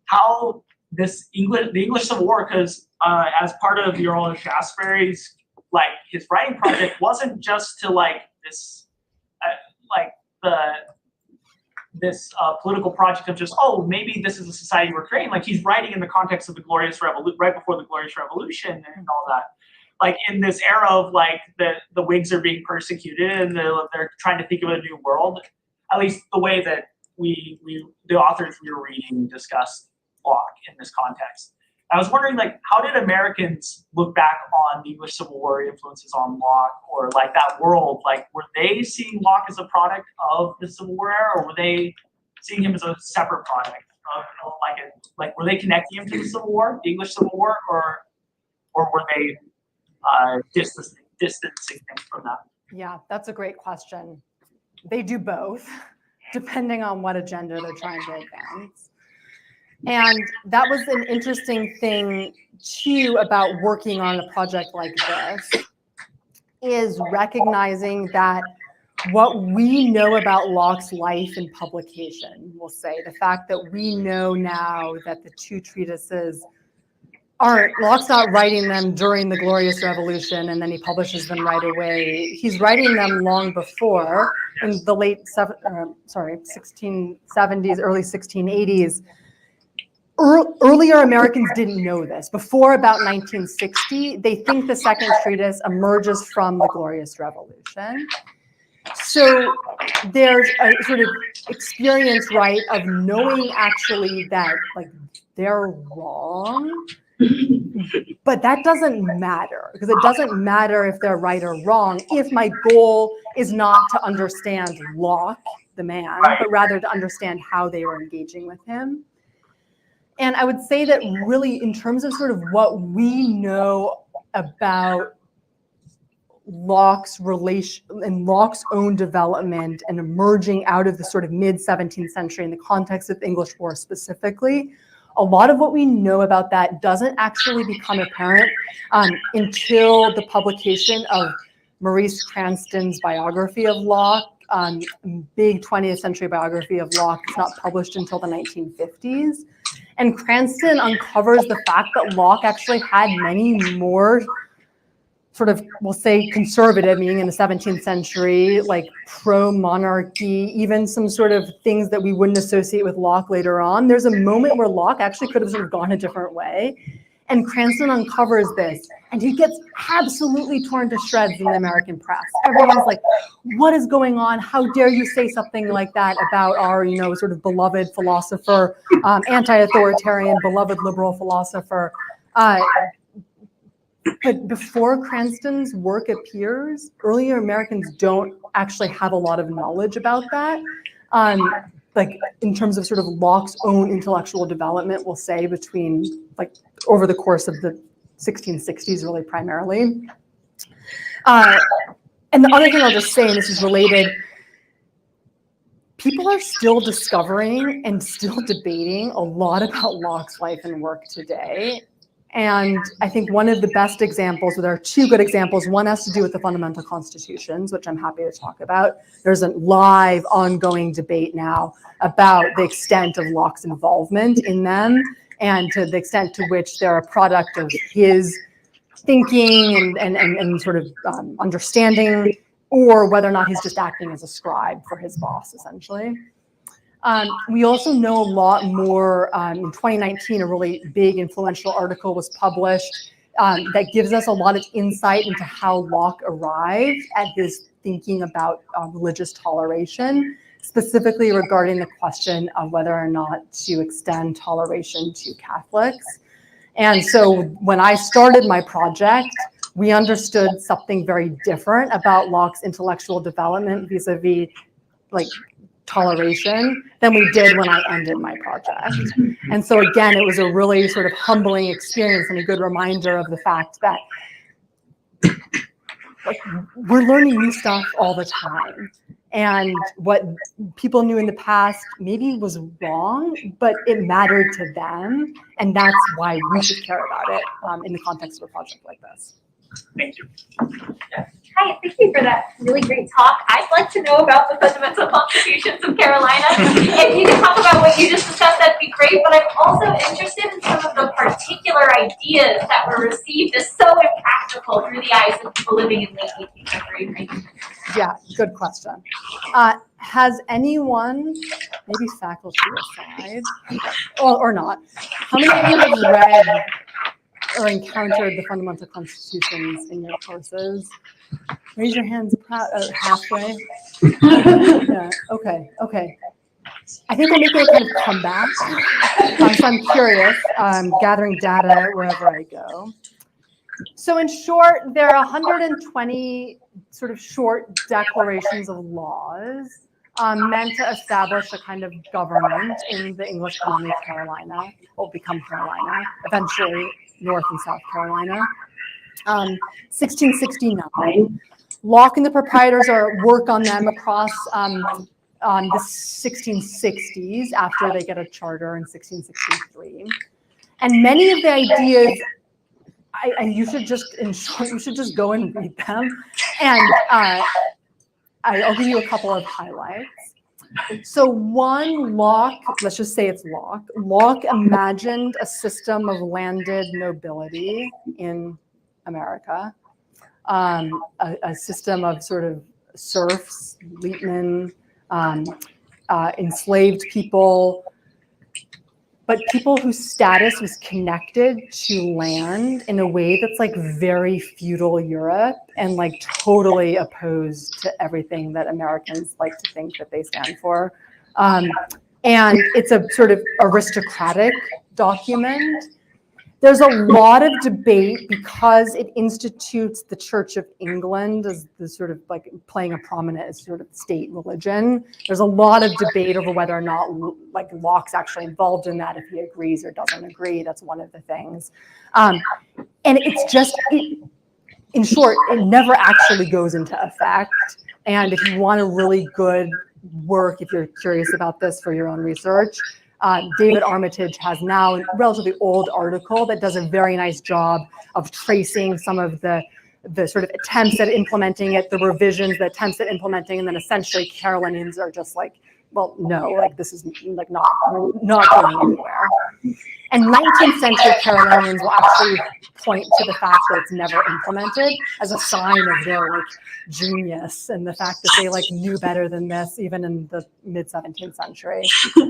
how the English Civil War, because as part of your own Shaftesbury's, his writing project wasn't just to this political project of just, maybe this is a society we're creating. He's writing in the context of the Glorious Revolution, right before the Glorious Revolution and all that. In this era of the Whigs are being persecuted and they're trying to think of a new world. At least the way that the authors we were reading discussed Locke in this context. I was wondering, how did Americans look back on the English Civil War influences on Locke, or that world? Were they seeing Locke as a product of the Civil War era, or were they seeing him as a separate product of were they connecting him to the Civil War, the English Civil War, or were they distancing him from that? Yeah, that's a great question. They do both, depending on what agenda they're trying to advance. And that was an interesting thing, too, about working on a project like this, is recognizing that what we know about Locke's life and publication, we'll say, the fact that we know now that the two treatises Locke's not writing them during the Glorious Revolution and then he publishes them right away. He's writing them long before, in the late 1670s, early 1680s. Earlier Americans didn't know this. Before about 1960, they think the second treatise emerges from the Glorious Revolution. So there's a sort of experience, right, of knowing actually that they're wrong, but that doesn't matter, because it doesn't matter if they're right or wrong if my goal is not to understand Locke, the man, but rather to understand how they were engaging with him. And I would say that really in terms of sort of what we know about Locke's relation and Locke's own development and emerging out of the sort of mid 17th century in the context of the English war specifically, a lot of what we know about that doesn't actually become apparent until the publication of Maurice Cranston's biography of Locke, big 20th century biography of Locke. It's not published until the 1950s. And Cranston uncovers the fact that Locke actually had many more sort of, we'll say conservative, meaning in the 17th century, like pro-monarchy, even some sort of things that we wouldn't associate with Locke later on. There's a moment where Locke actually could have sort of gone a different way. And Cranston uncovers this, and he gets absolutely torn to shreds in the American press. Everyone's like, what is going on? How dare you say something like that about our, sort of beloved philosopher, anti-authoritarian, beloved liberal philosopher. But before Cranston's work appears, earlier Americans don't actually have a lot of knowledge about that. Like in terms of sort of Locke's own intellectual development, we'll say between like over the course of the 1660s, really primarily. And the other thing I'll just say, and this is related, people are still discovering and still debating a lot about Locke's life and work today. And I think one of the best examples, well, there are two good examples. One has to do with the fundamental constitutions, which I'm happy to talk about. There's a live ongoing debate now about the extent of Locke's involvement in them and to the extent to which they're a product of his thinking and sort of understanding, or whether or not he's just acting as a scribe for his boss, essentially. We also know a lot more. In 2019, a really big influential article was published that gives us a lot of insight into how Locke arrived at his thinking about religious toleration, specifically regarding the question of whether or not to extend toleration to Catholics. And so when I started my project, we understood something very different about Locke's intellectual development vis-a-vis like toleration than we did when I ended my project. And so again, it was a really sort of humbling experience and a good reminder of the fact that like, we're learning new stuff all the time. And what people knew in the past maybe was wrong, but it mattered to them. And that's why we should care about it in the context of a project like this. Thank you. Hi, thank you for that really great talk. I'd like to know about the fundamental constitutions of Carolina. If you could talk about what you just discussed, that'd be great. But I'm also interested in some of the particular ideas that were received as so impractical through the eyes of people living in late 18th century. Yeah, good question. Has anyone, maybe faculty aside, or not, how many of you have read or encountered the fundamental constitutions in your courses? Raise your hands halfway. Yeah, okay. I think we're making a kind of comeback. So I'm curious, gathering data wherever I go. So in short, there are 120 sort of short declarations of laws meant to establish a kind of government in the English colony of Carolina, will become Carolina, eventually North and South Carolina. 1669, Locke and the proprietors work on them across the 1660s after they get a charter in 1663. And many of the ideas, you should just go and read them. And I'll give you a couple of highlights. So one, Locke, let's just say it's Locke. Locke imagined a system of landed nobility in America, a system of sort of serfs, lietmen, enslaved people, but people whose status was connected to land in a way that's like very feudal Europe and like totally opposed to everything that Americans like to think that they stand for. And it's a sort of aristocratic document. There's a lot of debate because it institutes the Church of England as the sort of like playing a prominent sort of state religion. There's a lot of debate over whether or not like Locke's actually involved in that, if he agrees or doesn't agree. That's one of the things. And it's just, in short, it never actually goes into effect. And if you want a really good work, if you're curious about this for your own research, David Armitage has now a relatively old article that does a very nice job of tracing some of the sort of attempts at implementing it, the revisions, the attempts at implementing, and then essentially Carolinians are just like, well, no, like this is like not going anywhere. And 19th century Carolinians will actually point to the fact that it's never implemented as a sign of their like genius and the fact that they like knew better than this even in the mid 17th century.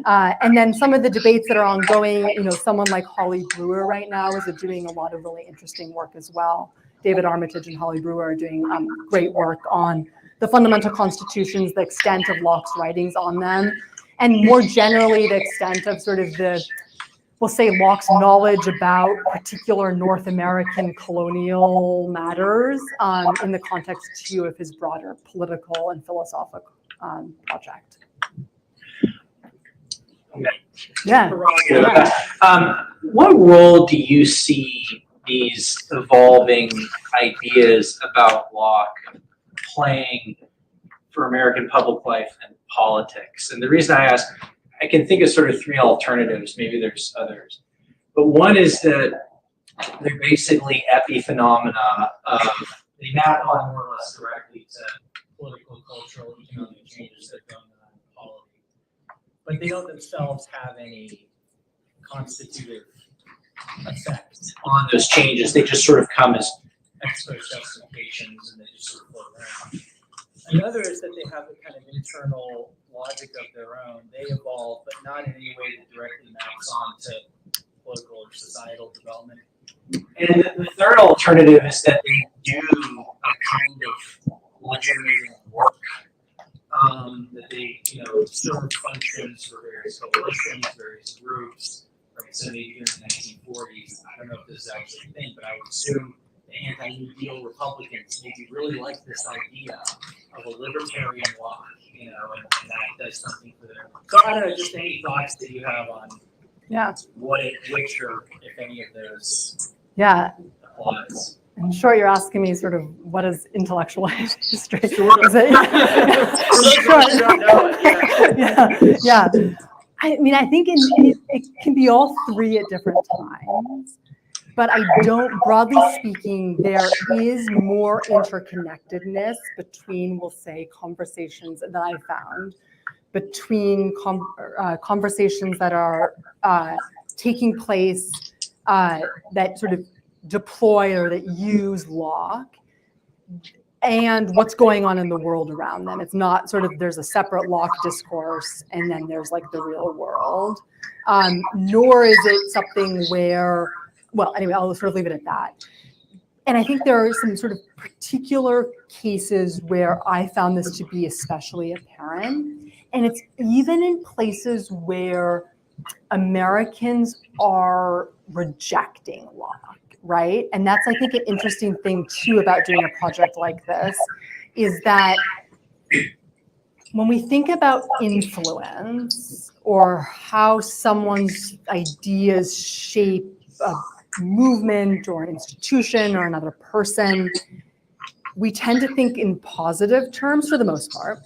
And then some of the debates that are ongoing, you know, someone like Holly Brewer right now is doing a lot of really interesting work as well. David Armitage and Holly Brewer are doing great work on the fundamental constitutions, the extent of Locke's writings on them, and more generally the extent of sort of we'll say Locke's knowledge about particular North American colonial matters in the context too of his broader political and philosophical project. Yeah. What role do you see these evolving ideas about Locke playing for American public life and politics? And the reason I ask, I can think of sort of three alternatives, maybe there's others. But one is that they're basically epiphenomena of, they map on more or less directly to political, cultural, economic changes that are going on in polity. But they don't themselves have any constitutive effect on those changes. They just sort of come as ex post justifications and they just sort of float around. Another is that they have a kind of internal logic of their own. They evolve, but not in any way that directly maps onto political or societal development. And the third alternative is that they do a kind of legitimating work, that they, you know, serve functions for various coalitions, various groups. Right, so maybe in the 1940s, I don't know if this is actually a thing, but I would assume the anti-New Deal Republicans maybe really like this idea of a libertarian Locke, you know, and that does something for them. So I don't know, just any thoughts that you have on which or if any of those applies. I'm sure you're asking me sort of what is intellectual history. Sure. Is it, yeah. I mean, I think it can be all three at different times. But I don't, broadly speaking, there is more interconnectedness between, we'll say, conversations that I found, between conversations that are taking place that sort of deploy or that use Locke and what's going on in the world around them. It's not sort of, there's a separate Locke discourse and then there's like the real world, nor is it something where, well, anyway, I'll sort of leave it at that. And I think there are some sort of particular cases where I found this to be especially apparent. And it's even in places where Americans are rejecting Locke, right? And that's, I think, an interesting thing too about doing a project like this, is that when we think about influence or how someone's ideas shape a movement or an institution or another person, we tend to think in positive terms for the most part.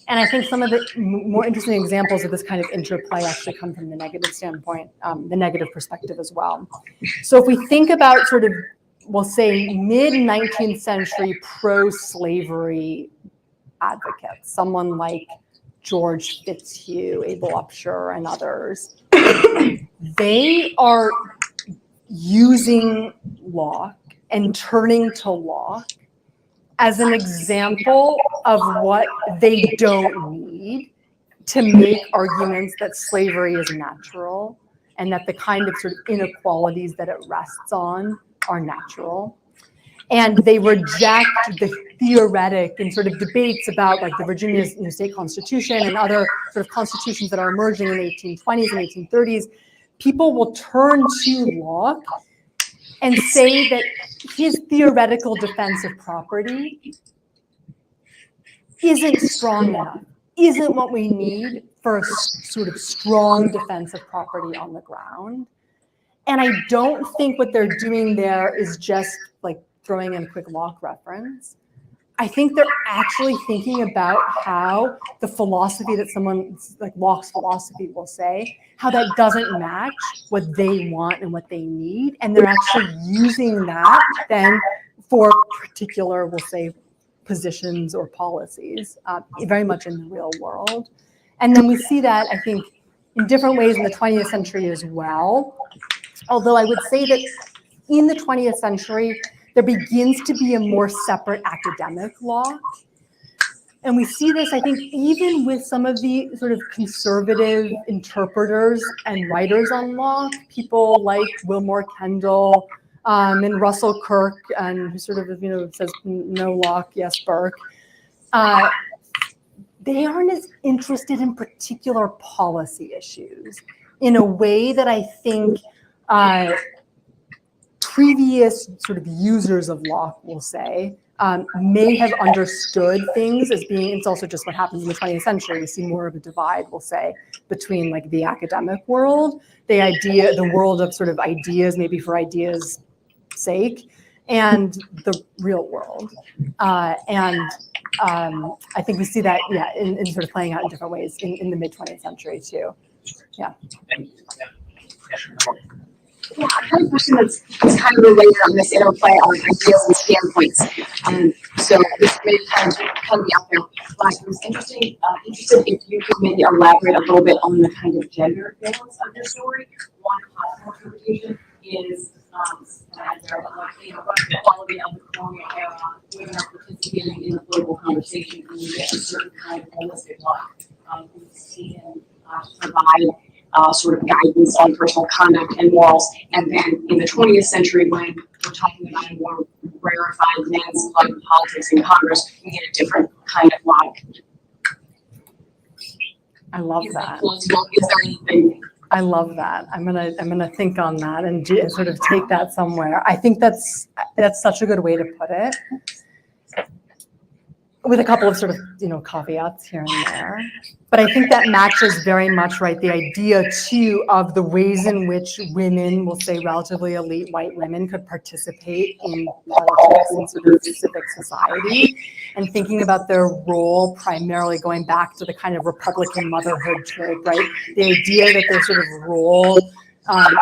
And I think some of the more interesting examples of this kind of interplay actually come from the negative standpoint, the negative perspective as well. So if we think about sort of, we'll say, mid-19th century pro-slavery advocates, someone like George Fitzhugh, Abel Upshur, and others, they are using Locke and turning to Locke as an example of what they don't need to make arguments that slavery is natural and that the kind of sort of inequalities that it rests on are natural. And they reject the theoretic and sort of debates about like the Virginia state constitution and other sort of constitutions that are emerging in the 1820s and 1830s. People will turn to Locke and say that his theoretical defense of property isn't strong enough, isn't what we need for a sort of strong defense of property on the ground. And I don't think what they're doing there is just like throwing in a quick Locke reference, I think they're actually thinking about how the philosophy that someone like Locke's philosophy will say, how that doesn't match what they want and what they need. And they're actually using that then for particular, we'll say, positions or policies, very much in the real world. And then we see that, I think, in different ways in the 20th century as well. Although I would say that in the 20th century, there begins to be a more separate academic Locke. And we see this, I think, even with some of the sort of conservative interpreters and writers on Locke, people like Wilmore Kendall and Russell Kirk, and who sort of, says no Locke, yes Burke. They aren't as interested in particular policy issues in a way that I think previous sort of users of Locke will say may have understood things as being, it's also just what happens in the 20th century. We see more of a divide, we'll say, between like the academic world, the world of sort of ideas, maybe for ideas' sake, and the real world. I think we see that, in sort of playing out in different ways in the mid-20th century too. Yeah. Yeah, I have a question that's kind of related on this interplay on ideas and standpoints. So this may kind of be out there, but I was interested if you could maybe elaborate a little bit on the kind of gender balance of your story. One possible interpretation is the quality of the colonial era, women are participating in the political conversation, and you get a certain kind of holistic life. We see him provide sort of guidance on personal conduct and morals. And then in the 20th century, when we're talking about a more rarefied men's club politics in Congress, we get a different kind of Locke. I love that. Is there anything? I love that. I'm gonna think on that and sort of take that somewhere. I think that's such a good way to put it, with a couple of sort of caveats here and there. But I think that matches very much, right, the idea too of the ways in which women, we'll say relatively elite white women, could participate in politics and sort of civic society, and thinking about their role primarily going back to the kind of Republican motherhood trope, right? The idea that their sort of role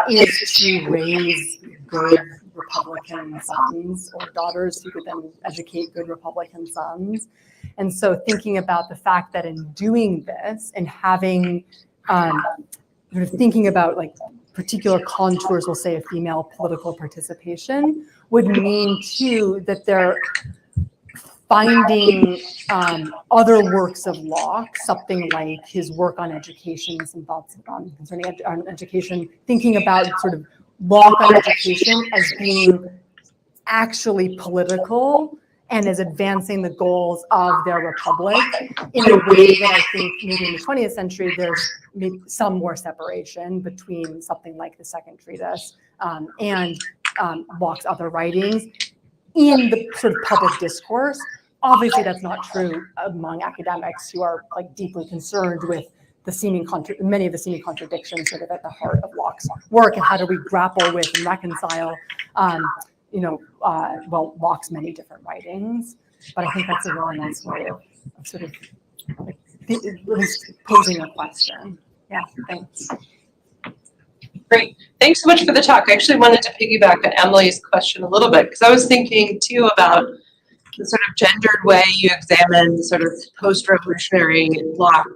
is to raise good Republican sons or daughters who could then educate good Republican sons. And so thinking about the fact that in doing this and having sort of thinking about like particular contours, we'll say, of female political participation would mean too that they're finding other works of Locke, something like his work on education, some thoughts concerning education, thinking about sort of Locke on education as being actually political and as advancing the goals of their republic in a way that I think maybe in the 20th century, there's maybe some more separation between something like the Second Treatise and Locke's other writings in the sort of public discourse. Obviously, that's not true among academics who are like deeply concerned with the many of the seeming contradictions sort of at the heart of Locke's work, and how do we grapple with and reconcile, Locke's many different writings. But I think that's a really nice way of sort of like, at least posing a question. Yeah, thanks. Great. Thanks so much for the talk. I actually wanted to piggyback on Emily's question a little bit, because I was thinking too about the sort of gendered way you examine sort of post-revolutionary Locke.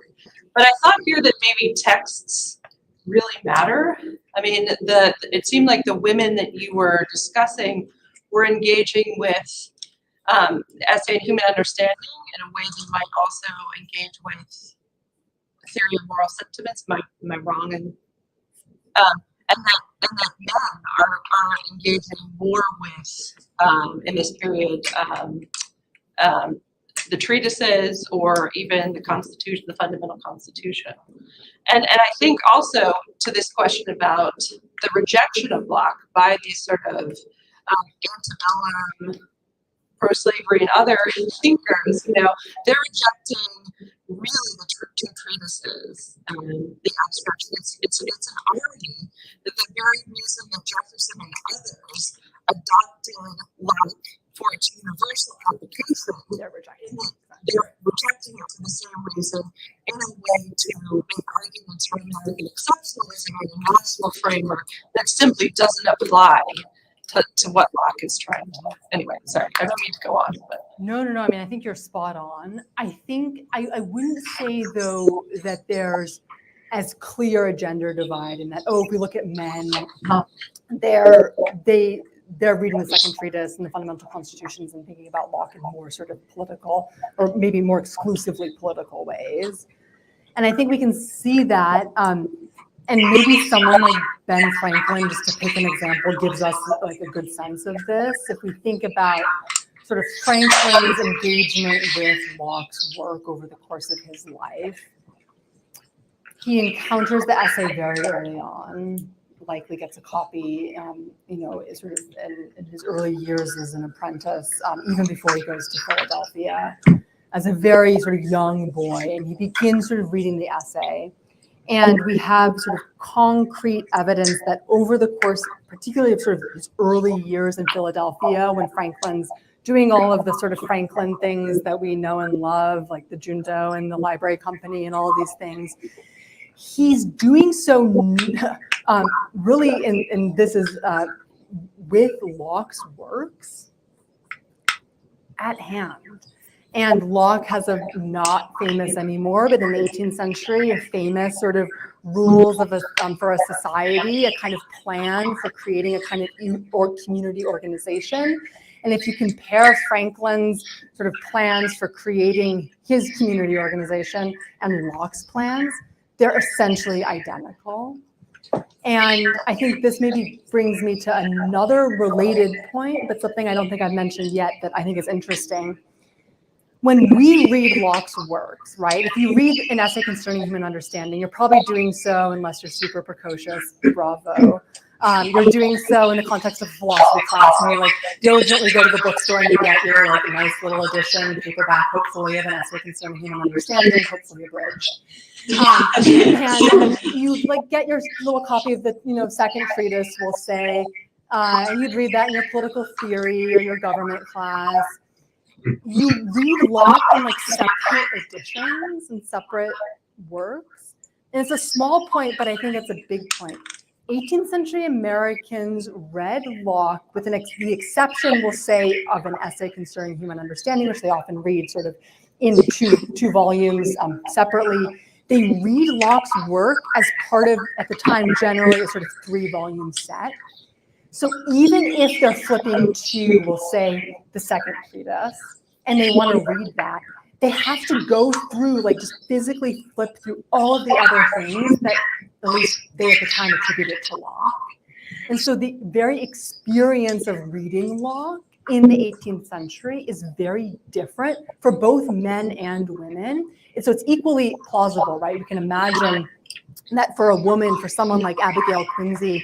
But I thought here that maybe texts really matter. I mean, it seemed like the women that you were discussing were engaging with essay and human understanding in a way they might also engage with theory of moral sentiments. Am I wrong? And that men are engaging more with in this period the treatises or even the Constitution, the fundamental Constitution. And I think also to this question about the rejection of Locke by these sort of antebellum, pro-slavery and other thinkers, they're rejecting really the two treatises, the abstract. It's an irony that the very reason that Jefferson and others adopting Locke for its universal application, They're rejecting. they're rejecting it for the same reason in a way to make arguments for American exceptionalism in a national framework that simply doesn't apply to what Locke is trying to. Anyway, sorry, I don't mean to go on. But. No. I mean, I think you're spot on. I think I wouldn't say though that there's as clear a gender divide in that, oh, if we look at men, they're reading the second treatise and the fundamental constitutions and thinking about Locke in more sort of political or maybe more exclusively political ways. And I think we can see that. And maybe someone like Ben Franklin, just to pick an example, gives us like a good sense of this. If we think about sort of Franklin's engagement with Locke's work over the course of his life, he encounters the essay very early on, likely gets a copy, sort of in his early years as an apprentice, even before he goes to Philadelphia, as a very sort of young boy, and he begins sort of reading the essay. And we have sort of concrete evidence that over the course, particularly of sort of his early years in Philadelphia, when Franklin's doing all of the sort of Franklin things that we know and love, like the Junto and the Library Company and all of these things, he's doing so really, and this is with Locke's works at hand. And Locke has a not famous anymore, but in the 18th century, a famous sort of rules of for a society, a kind of plan for creating a kind of community organization. And if you compare Franklin's sort of plans for creating his community organization and Locke's plans, they're essentially identical. And I think this maybe brings me to another related point, but something I don't think I've mentioned yet that I think is interesting. When we read Locke's works, right, if you read an essay concerning human understanding, you're probably doing so, unless you're super precocious, bravo. You're doing so in the context of philosophy class, and you like diligently go to the bookstore and you get your like a nice little edition, paperback, hopefully, of an essay concerning human understanding, hopefully abridged. And you like get your little copy of the second treatise, we'll say, and you'd read that in your political theory or your government class. You read Locke in like separate editions and separate works. And it's a small point, but I think it's a big point. 18th century Americans read Locke with the exception, we'll say, of an essay concerning human understanding, which they often read sort of in two volumes separately. They read Locke's work as part of, at the time, generally a sort of 3-volume set. So even if they're flipping to, we'll say, the second treatise, and they want to read that, they have to go through, like just physically flip through all of the other things that at least they at the time attributed to Locke. And so the very experience of reading Locke in the 18th century is very different for both men and women. And so it's equally plausible, right? You can imagine that for a woman, for someone like Abigail Quincy,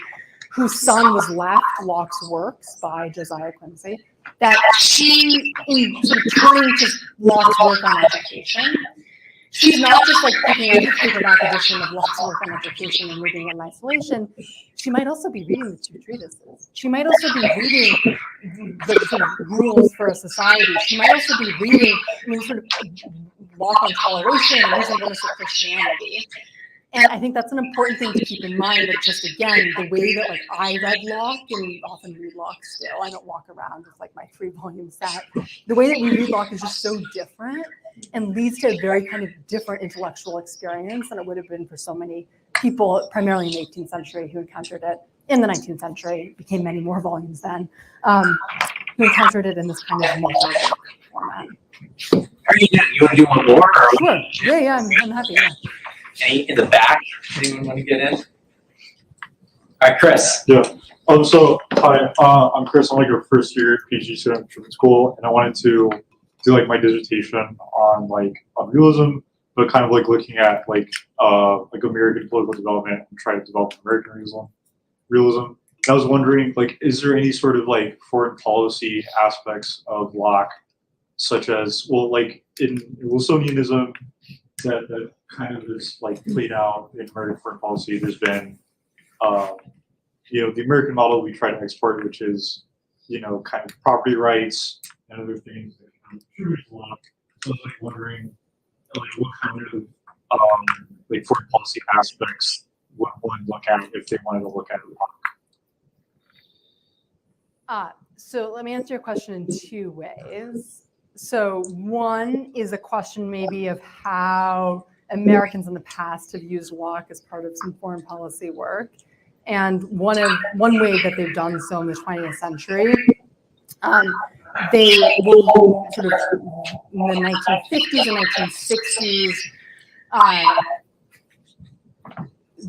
whose son was left Locke's works by Josiah Quincy, that she, in sort of turning to Locke's work on education, she's not just like picking up a paperback edition of Locke's work on education and reading it in isolation. She might also be reading the two treatises. She might also be reading the sort of rules for a society. She might also be reading, sort of Locke on toleration and reasonableness of Christianity. And I think that's an important thing to keep in mind, that just again, the way that like I read Locke, and we often read Locke still, I don't walk around with like my 3-volume set. The way that we read Locke is just so different and leads to a very kind of different intellectual experience than it would have been for so many people, primarily in the 18th century, who encountered it in the 19th century. It became many more volumes then, who encountered it in this kind of multi-book format. Are you want to do one more? Or? Sure. Yeah, I'm happy. Yeah. Any in the back? Anyone want to get in? All right, Chris. Yeah. So hi, I'm Chris. I'm like a first year PhD student from school, and I wanted to do like my dissertation on realism, but kind of like looking at like American political development and try to develop American realism. And I was wondering, like, is there any sort of like foreign policy aspects of Locke, such as, well, like in Wilsonianism, that kind of is like played out in American foreign policy? There's been, the American model we try to export, which is kind of property rights and other things that kind of trigger Locke. So I was like wondering, like, what kind of like foreign policy aspects would one look at if they wanted to look at Locke? So let me answer your question in two ways. So one is a question maybe of how Americans in the past have used Locke as part of some foreign policy work. And one way that they've done so in the 20th century, they will sort of in the 1950s and 1960s,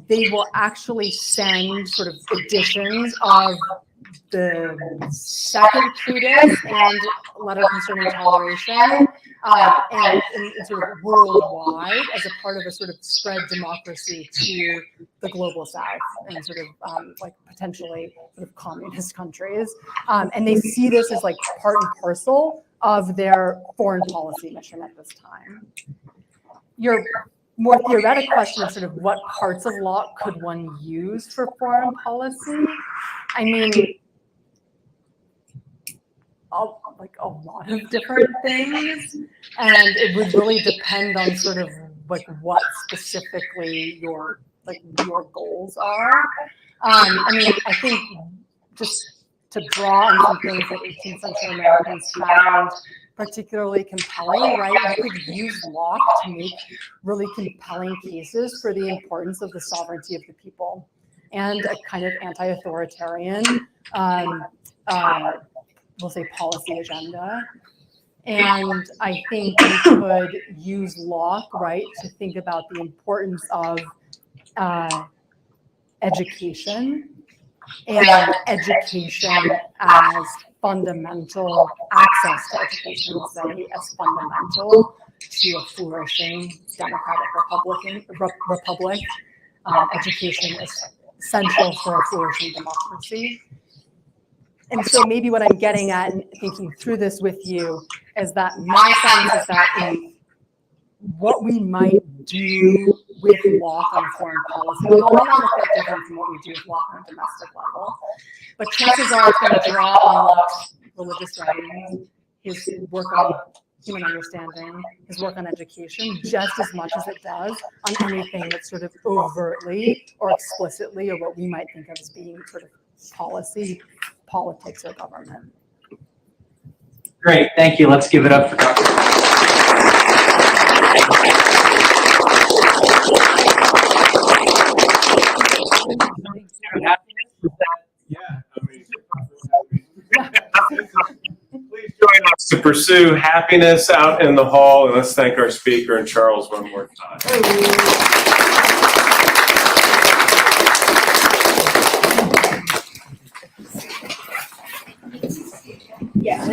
they will actually send sort of editions of the second treatise and letter concerning toleration, and sort of worldwide as a part of a sort of spread democracy to the global south and sort of like potentially sort of communist countries. And they see this as like part and parcel of their foreign policy mission at this time. Your more theoretic question of sort of what parts of Locke could one use for foreign policy? I mean, like a lot of different things, and it would really depend on sort of like what specifically your goals are. I mean, I think just to draw on some things that 18th century Americans found particularly compelling, right? You could use Locke to make really compelling cases for the importance of the sovereignty of the people and a kind of anti-authoritarian we'll say policy agenda. And I think we could use Locke, right, to think about the importance of education and education as fundamental, access to education, let's say, as fundamental to a flourishing democratic republic. Education is essential for a flourishing democracy. And so maybe what I'm getting at and thinking through this with you is that my sense is that in what we might do with Locke on foreign policy, although it might not look that different from what we do with Locke on a domestic level, but chances are it's going to draw on Locke's religious writings, his work on human understanding, his work on education, just as much as it does on anything that's sort of overtly or explicitly or what we might think of as being sort of policy, politics, or government. Great, thank you. Let's give it up for Dr. Yeah, I mean, please join us to pursue happiness out in the hall, and let's thank our speaker and Charles one more time. Yeah.